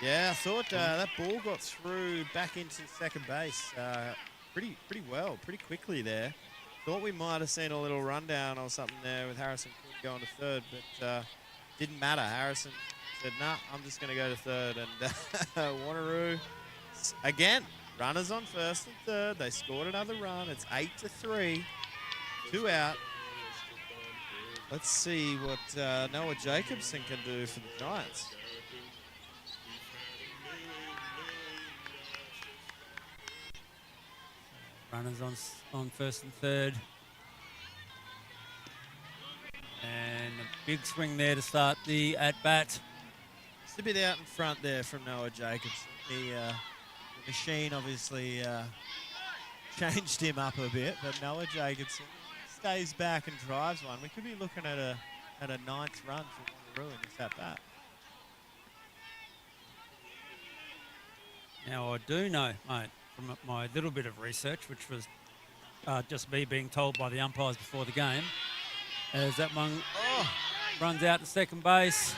Yeah, I thought that ball got through back into second base pretty well, pretty quickly there. Thought we might have seen a little rundown or something there with Harrison Kuhn going to third, but didn't matter. Harrison said, nah, I'm just going to go to third. And Wanneroo, again, runners on first and third. They scored another run. It's 8-3, 2 out. Let's see what Noah Jacobson can do for the Giants. Runners on first and third. And a big swing there to start the at-bat. Just a bit out in front there from Noah Jacobson. The machine obviously changed him up a bit, but Noah Jacobson stays back and drives one. We could be looking at a 9th run for Wanneroo in this at-bat. Now I do know, mate, from my little bit of research, which was just me being told by the umpires before the game, as that one runs out to second base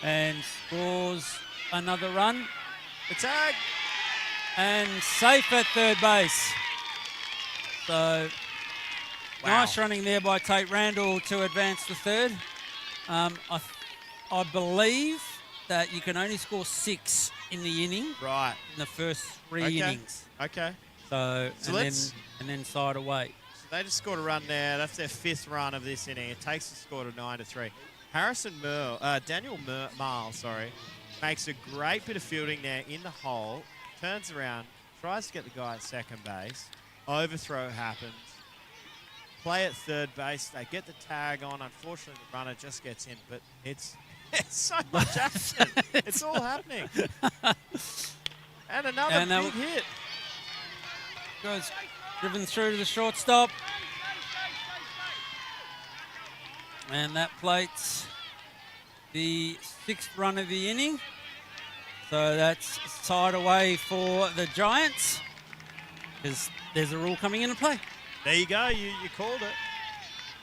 and scores another run. The tag! And safe at third base. So nice running there by Tate Randall to advance to third. I believe that you can only score 6 in the inning. Right. In the first 3 innings. Okay. So and then side away. So they just scored a run there. That's their 5th run of this inning. It takes the score to 9-3. Daniel Marl, makes a great bit of fielding there in the hole. Turns around, tries to get the guy at second base. Overthrow happens. Play at third base. They get the tag on. Unfortunately, the runner just gets in, but it's so much action. It's all happening. And another big hit. Goes driven through to the shortstop. And that plates the 6th run of the inning. So that's side away for the Giants, because there's a rule coming into play. There you go. You called it.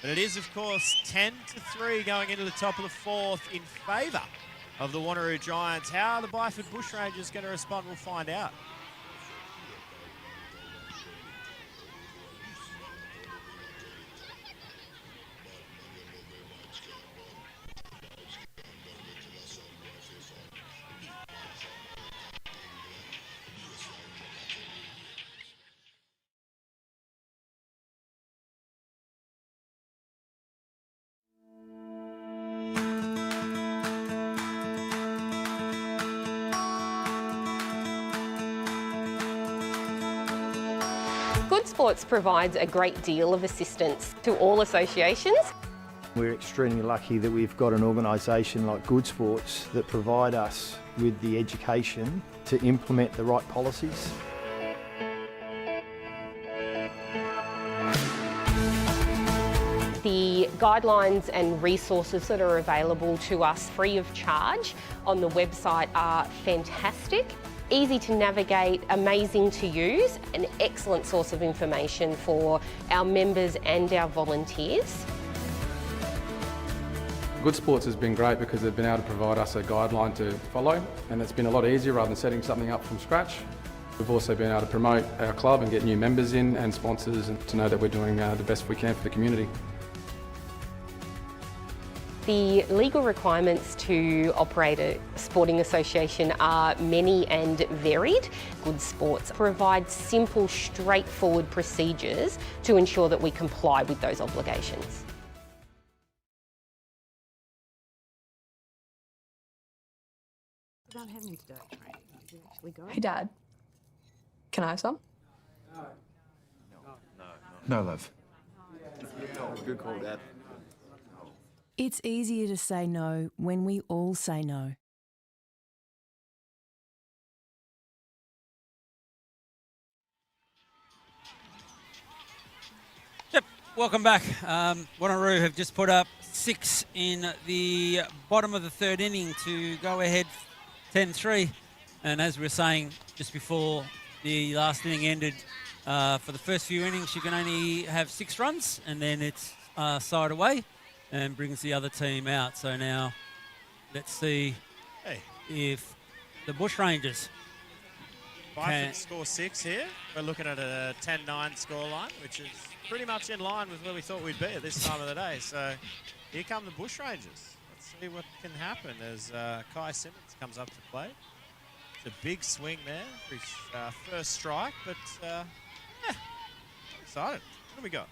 But it is, of course, 10-3 going into the top of the 4th in favour of the Wanneroo Giants. How are the Byford Bushrangers going to respond? We'll find out. Good Sports provides a great deal of assistance to all associations. We're extremely lucky that we've got an organisation like Good Sports that provide us with the education to implement the right policies. The guidelines and resources that are available to us free of charge on the website are fantastic. Easy to navigate, amazing to use, an excellent source of information for our members and our volunteers. Good Sports has been great because they've been able to provide us a guideline to follow, and it's been a lot easier rather than setting something up from scratch. We've also been able to promote our club and get new members in and sponsors, and to know that we're doing the best we can for the community. The legal requirements to operate a sporting association are many and varied. Good Sports provides simple, straightforward procedures to ensure that we comply with those obligations. About having to do it, right? Is it actually going? Hey, Dad. Can I have some? No, love. Good call, Dad. It's easier to say no when we all say no. Yep, welcome back. Wanneroo have just put up 6 in the bottom of the third inning to go ahead 10-3. And as we were saying just before the last inning ended, for the first few innings you can only have 6 runs, and then it's side away and brings the other team out. So now let's see if the Bushrangers Byford score 6 here. We're looking at a 10-9 scoreline, which is pretty much in line with where we thought we'd be at this time of the day. So here come the Bushrangers. Let's see what can happen as Kai Simmons comes up to play. It's a big swing there for his first strike, but I'm excited. What do we got?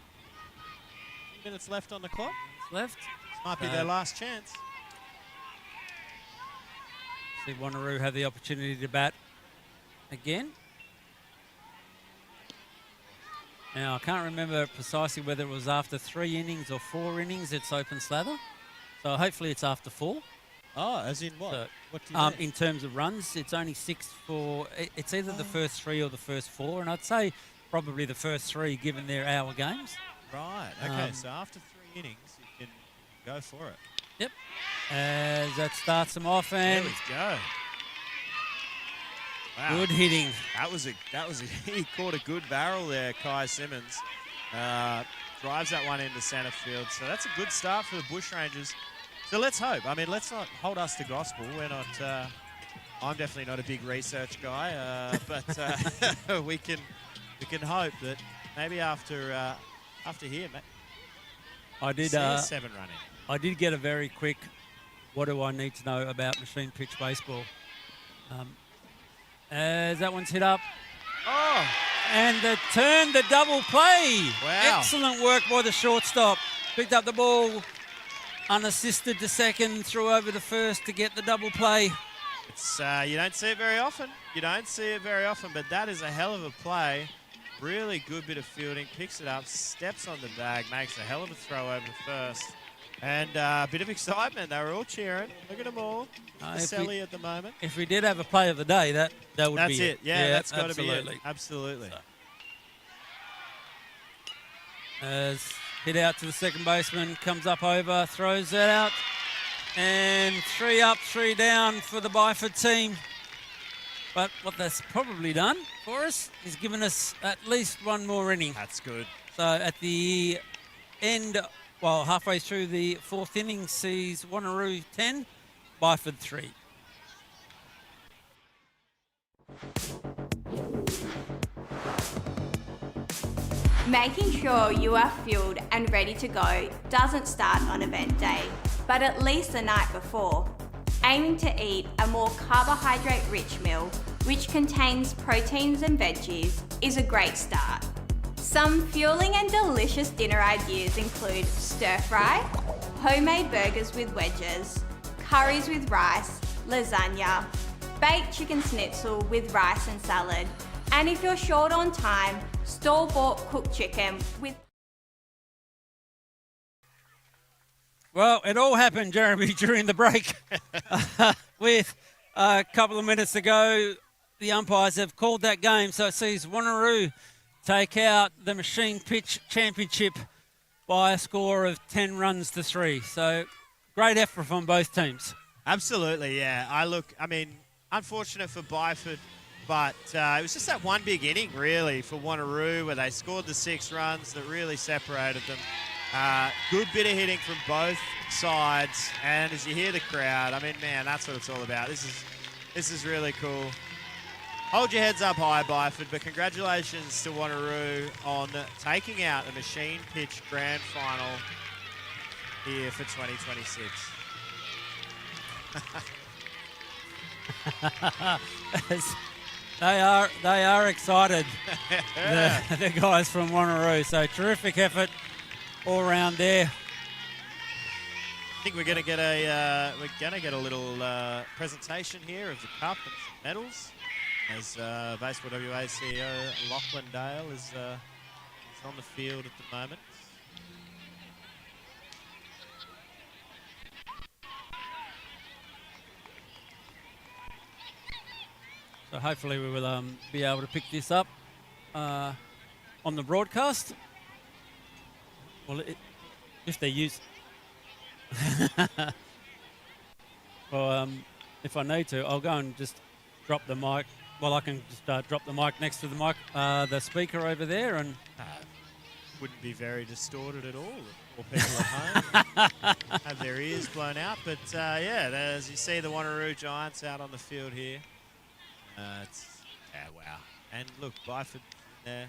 2 minutes left on the clock. Left. This might be their last chance. See Wanneroo have the opportunity to bat again. Now, I can't remember precisely whether it was after 3 innings or 4 innings it's open slather. So hopefully it's after 4. Oh, as in what? So, what do you mean? in terms of runs, it's only 6 for... It's either the first 3 or the first 4, and I'd say probably the first 3 given their hour games. Right, okay, so after 3 innings you can go for it. Yep, as that starts them off, and... There we go. Wow. Good hitting. That was he caught a good barrel there, Kai Simmons. Drives that one into centre field. So that's a good start for the Bushrangers. So let's hope. I mean, let's not hold us to gospel. We're not, I'm definitely not a big research guy, but we can hope that maybe after here, I did 7 running. I did get a very quick, what do I need to know about machine pitch baseball? As that one's hit up. Oh! And the double play. Wow. Excellent work by the shortstop. Picked up the ball, unassisted to second, threw over to first to get the double play. It's you don't see it very often. You don't see it very often, but that is a hell of a play. Really good bit of fielding. Picks it up, steps on the bag, makes a hell of a throw over first. And a bit of excitement. They were all cheering. Look at them all. Selly at the moment. If we did have a play of the day, that would that's be it. Yeah, that's got to be it. Absolutely. Absolutely. So, as hit out to the second baseman, comes up over, throws that out. And 3 up, 3 down for the Byford team. But what that's probably done for us is given us at least 1 more inning. That's good. So at the end... Well, halfway through the 4th inning sees Wanneroo 10, Byford 3. Making sure you are fueled and ready to go doesn't start on event day, but at least the night before. Aiming to eat a more carbohydrate-rich meal, which contains proteins and veggies, is a great start. Some fueling and delicious dinner ideas include stir-fry, homemade burgers with wedges, curries with rice, lasagna, baked chicken schnitzel with rice and salad, and if you're short on time, store-bought cooked chicken with... Well, it all happened, Jeremy, during the break. With a couple of minutes to go, the umpires have called that game, so it sees Wanneroo take out the Machine Pitch Championship by a score of 10 runs to 3. So great effort from both teams. Absolutely, yeah. I mean, unfortunate for Byford, but it was just that one big inning, really, for Wanneroo, where they scored the 6 runs that really separated them. Good bit of hitting from both sides, and as you hear the crowd, I mean, man, that's what it's all about. This is really cool. Hold your heads up high, Byford, but congratulations to Wanneroo on taking out a Machine Pitch Grand Final here for 2026. They are excited, the guys from Wanneroo. So terrific effort all round there. I think we're going to get a little presentation here of the cup and some medals, as Baseball WA CEO Lachlan Dale is on the field at the moment. So hopefully we will be able to pick this up on the broadcast. Well, if they're used. Well, if I need to, I'll go and just drop the mic. Well, I can just drop the mic next to the mic, the speaker over there, and wouldn't be very distorted at all for people at home have their ears blown out. But yeah, as you see the Wanneroo Giants out on the field here. Wow. And look, Byford there.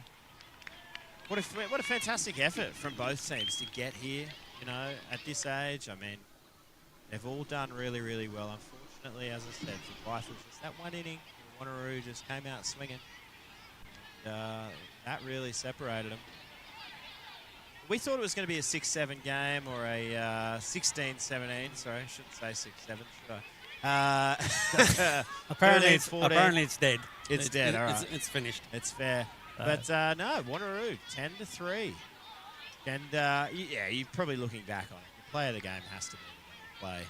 What a fantastic effort from both teams to get here, you know, at this age. I mean, they've all done really, really well. Unfortunately, as I said, for Byford, just that one inning, Wanneroo just came out swinging. And, that really separated them. We thought it was going to be a 6-7 game or a 16-17. Sorry, I shouldn't say 6-7, should I? Apparently it's dead. It's dead. All right. It's finished. It's fair. But no, Wanneroo 10-3, and yeah, you're probably looking back on it. The player of the game has to be the play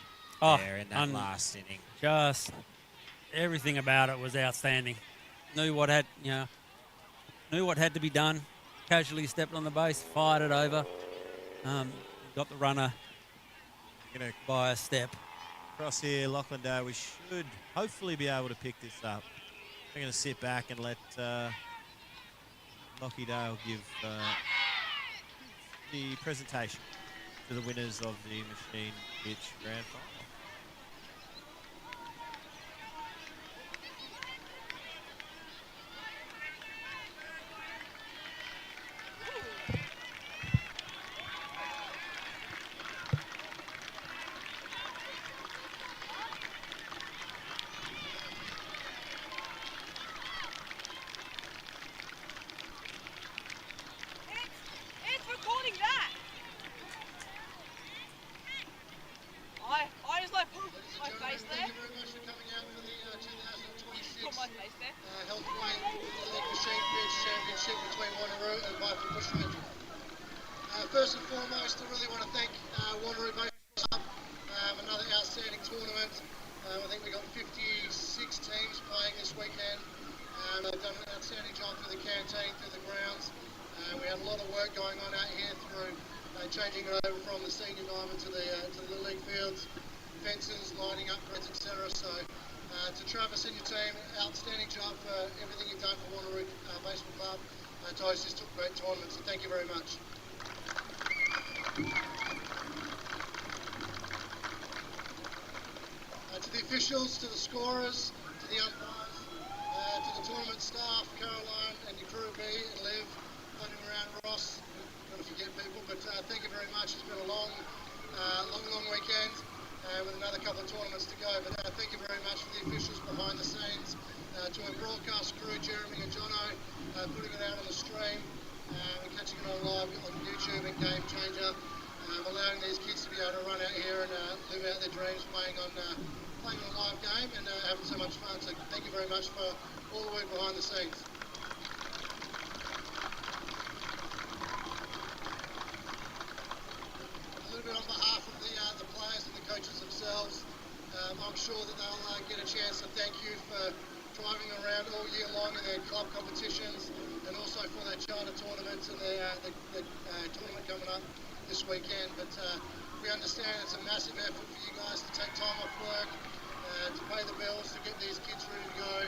there in that last inning. Just everything about it was outstanding. Knew what had to be done. Casually stepped on the base, fired it over, got the runner by a step. Across here, Lachlan Dale, we should hopefully be able to pick this up. We're going to sit back and let Lockie Dale give the presentation to the winners of the Machine Pitch Grand Final. First and foremost, I really want to thank Wanneroo Baseball Club. Another outstanding tournament. I think we got 56 teams playing this weekend. They've done an outstanding job through the canteen, through the grounds. We had a lot of work going on out here through changing it over from the senior diamond to the Little League fields, fences, lighting up grids, etc. So to Travis and your team, outstanding job for everything you've done for Wanneroo Baseball Club. To host this great tournament, so thank you very much. To the officials, to the scorers, to the umpires, to the tournament staff, Caroline and your crew B and Liv, running around Ross. I'm going to forget people, but thank you very much. It's been a long weekend with another couple of tournaments to go. But thank you very much for the officials behind the scenes, to our broadcast crew, Jeremy and Jono, putting it out on the stream. And catching it on live on YouTube and Game Changer, allowing these kids to be able to run out here and live out their dreams playing on a live game and having so much fun. So thank you very much for all the work behind the scenes. A little bit on behalf of the players and the coaches themselves, I'm sure that they'll get a chance to thank you for driving around all year long in their club competitions and also for their charter tournaments and the tournament coming up this weekend. But we understand it's a massive effort for you guys to take time off work, to pay the bills, to get these kids ready to go,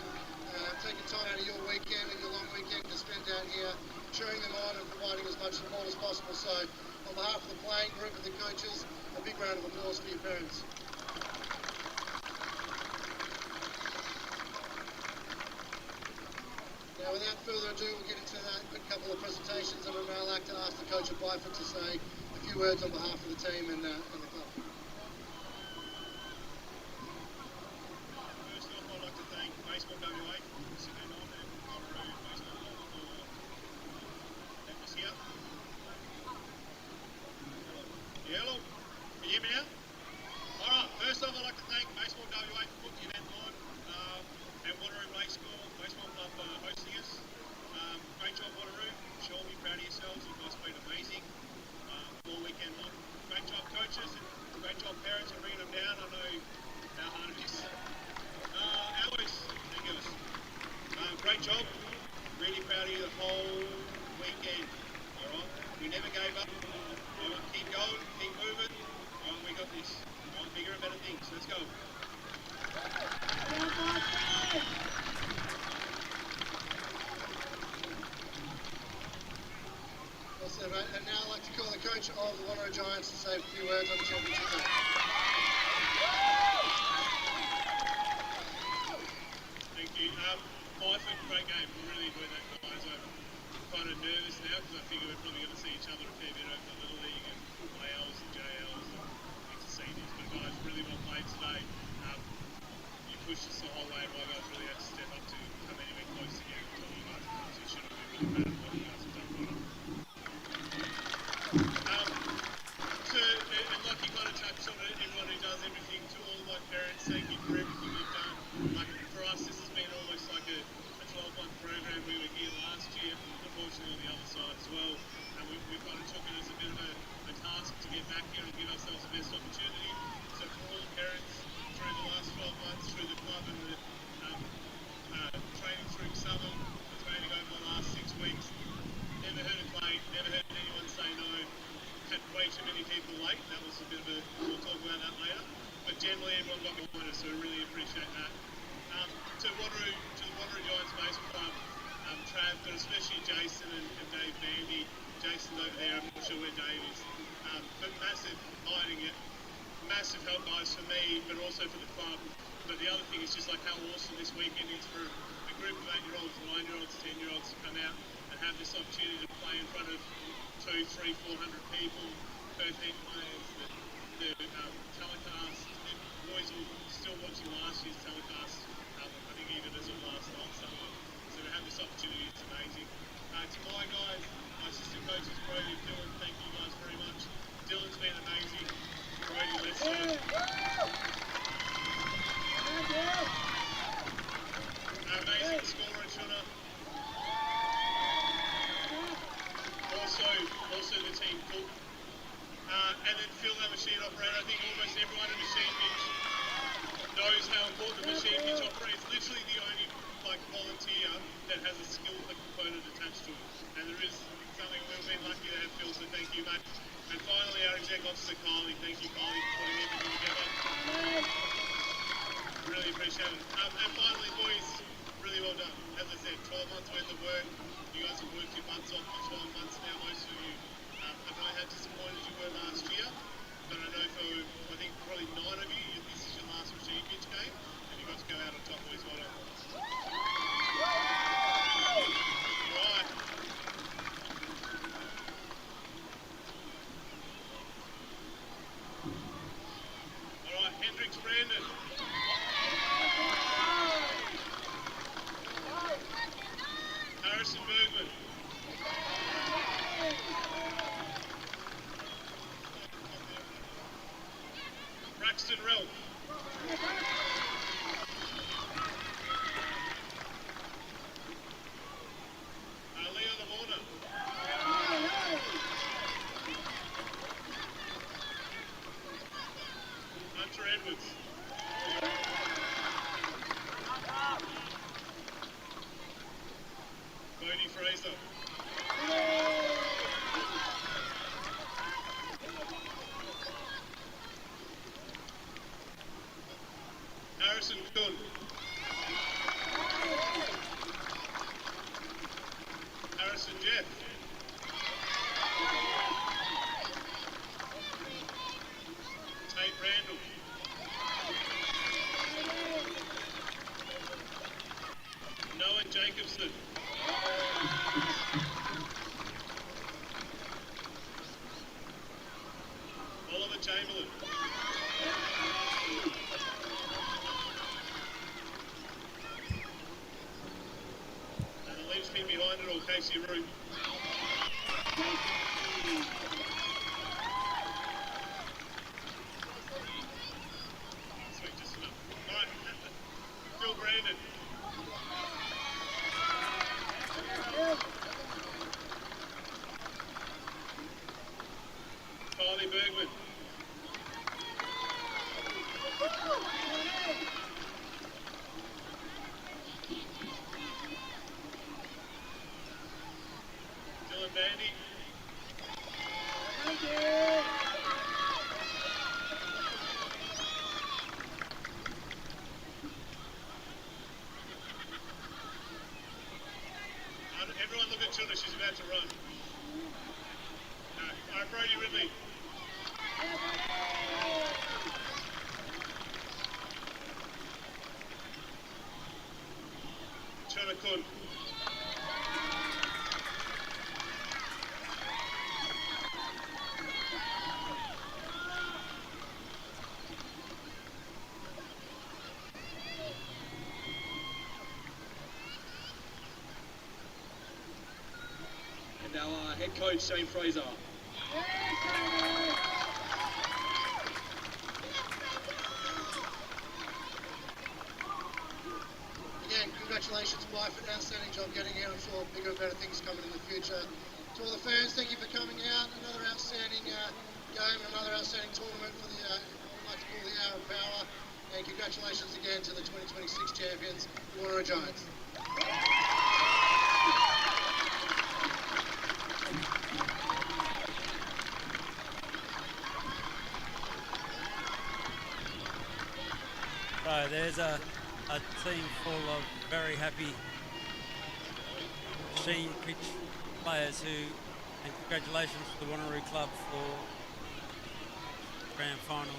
taking time out of your weekend and your long weekend to spend down here, cheering them on and providing as much support as possible. So on behalf of the playing group and the coaches, a big round of applause for your parents. Now, without further ado, we'll get into a quick couple of presentations, and I'd now like to ask the coach of Byford to say a few few words on behalf of the team and the club. First off, I'd like to thank Baseball WA for sitting on and Wanneroo Baseball Club for letting us here. Hello, can you hear me now? Alright, first off I'd like to thank Baseball WA for putting the event on and Wanneroo Baseball Club for hosting us. Great job Wanneroo, sure be proud of yourselves, you guys have been amazing all weekend long. Great job coaches and great job parents for bringing them down, I know how hard it is. Alois, thank you. Great job, really proud of you the whole weekend. Alright, we never gave up, keep going, keep moving, we got this. Bigger and better things. Let's go. Well said, mate. And now I'd like to call the coach of the Wanneroo Giants to say a few words on the championship game. Thank you. Byford, great game. We really enjoyed that, guys. I'm kind of nervous now because I figure we're probably going to see each other a fair bit over the Little League and ILs and JLs and seniors. But guys, really well played today. You pushed us the whole way, and my guys really had to step up to come anywhere close to getting to you guys' competition. I'm really proud of what you guys have done. And like you kind of touched on it, everyone who does everything, to all my parents, thank you for everything you've done. Like for us, this has been almost like a 12-month program. We were here last year, unfortunately on the other side as well, and we kind of took it as a bit of a task to get back here and give ourselves the best opportunity. So for all the parents through the last 12 months, through the club and the training through summer, the training over the last 6 weeks, never heard it played, never heard anyone say no, had way too many people late. That was a bit of a, we'll talk about that later. But generally everyone got behind us, so we really appreciate that. To the Wanneroo Giants Baseball Club, Trav, but especially Jason and Dave Bandy. Jason's over there, I'm not sure where Dave is. But massive hiding it. Massive help, guys, for me, but also for the club. But the other thing is just like how awesome this weekend is for a group of 8-year-olds, 9-year-olds, 10-year-olds to come out and have this opportunity to play in front of 200, 300, 400 people, 13 players, the telecast. The boys are still watching last year's telecast. I think even as of last night, some of them. So to have this opportunity, it's amazing. To my guys, my assistant coaches, Brody and Dylan, thank you guys very much. Dylan's been amazing. Brody, let's go. Amazing scorer, Shona. Also the team cook. And then Phil, our machine operator. I think almost everyone in machine pitch knows how important the machine pitch operator is. Literally the only volunteer that has a skill component attached to it. And there is something we've been lucky to have, Phil, so thank you, mate. And finally, our exec officer, Kylie. Thank you, Kylie, for putting everything together. Really appreciate it. And finally, boys, really well done. As I said, 12 months worth of work. You guys have worked your butts off for 12 months now, most of you. I know how disappointed you were last year, but I know for, I think, probably 9 of you, this is your last machine pitch game, and you guys go out on top, boys. Well done. Right. Alright, Hendricks Brandon. Harrison Bergman. Braxton Relf. Leon Amorna. Hunter Edwards. Bodie Fraser. Chamberlain. And the linchpin behind it all, Casey Root. Sweet, just enough. All right, Phil Brandon. Kylie Bergman. Dylan Bandy. Thank you. Everyone look at Tilda, she's about to run. All right, Brody Ridley. Turner Kun. And our head coach, Shane Fraser. Again, congratulations, Byford. Outstanding job getting here. I'm sure bigger and better things coming in the future. To all the fans, thank you for coming out. Another outstanding game, another outstanding tournament for the, I'd like to call the Hour of Power. And congratulations again to the 2026 champions, the Wanneroo Giants. So there's a team full of very happy senior pitch players and congratulations to the Wanneroo Club for grand final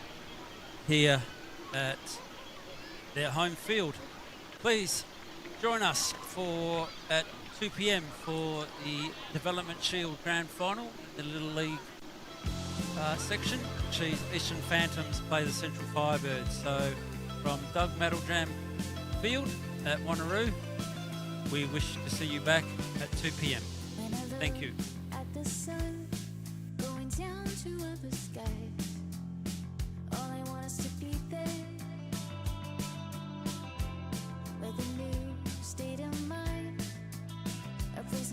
here at their home field. Please join us at 2 p.m. for the Development Shield grand final in the Little League section. Eastern Phantoms play the Central Firebirds. So from Doug Madeljam Field at Wanneroo, we wish to see you back at 2 p.m. Thank you. At the sun going down to other skies, all I want is to be there with a new state of mind, a place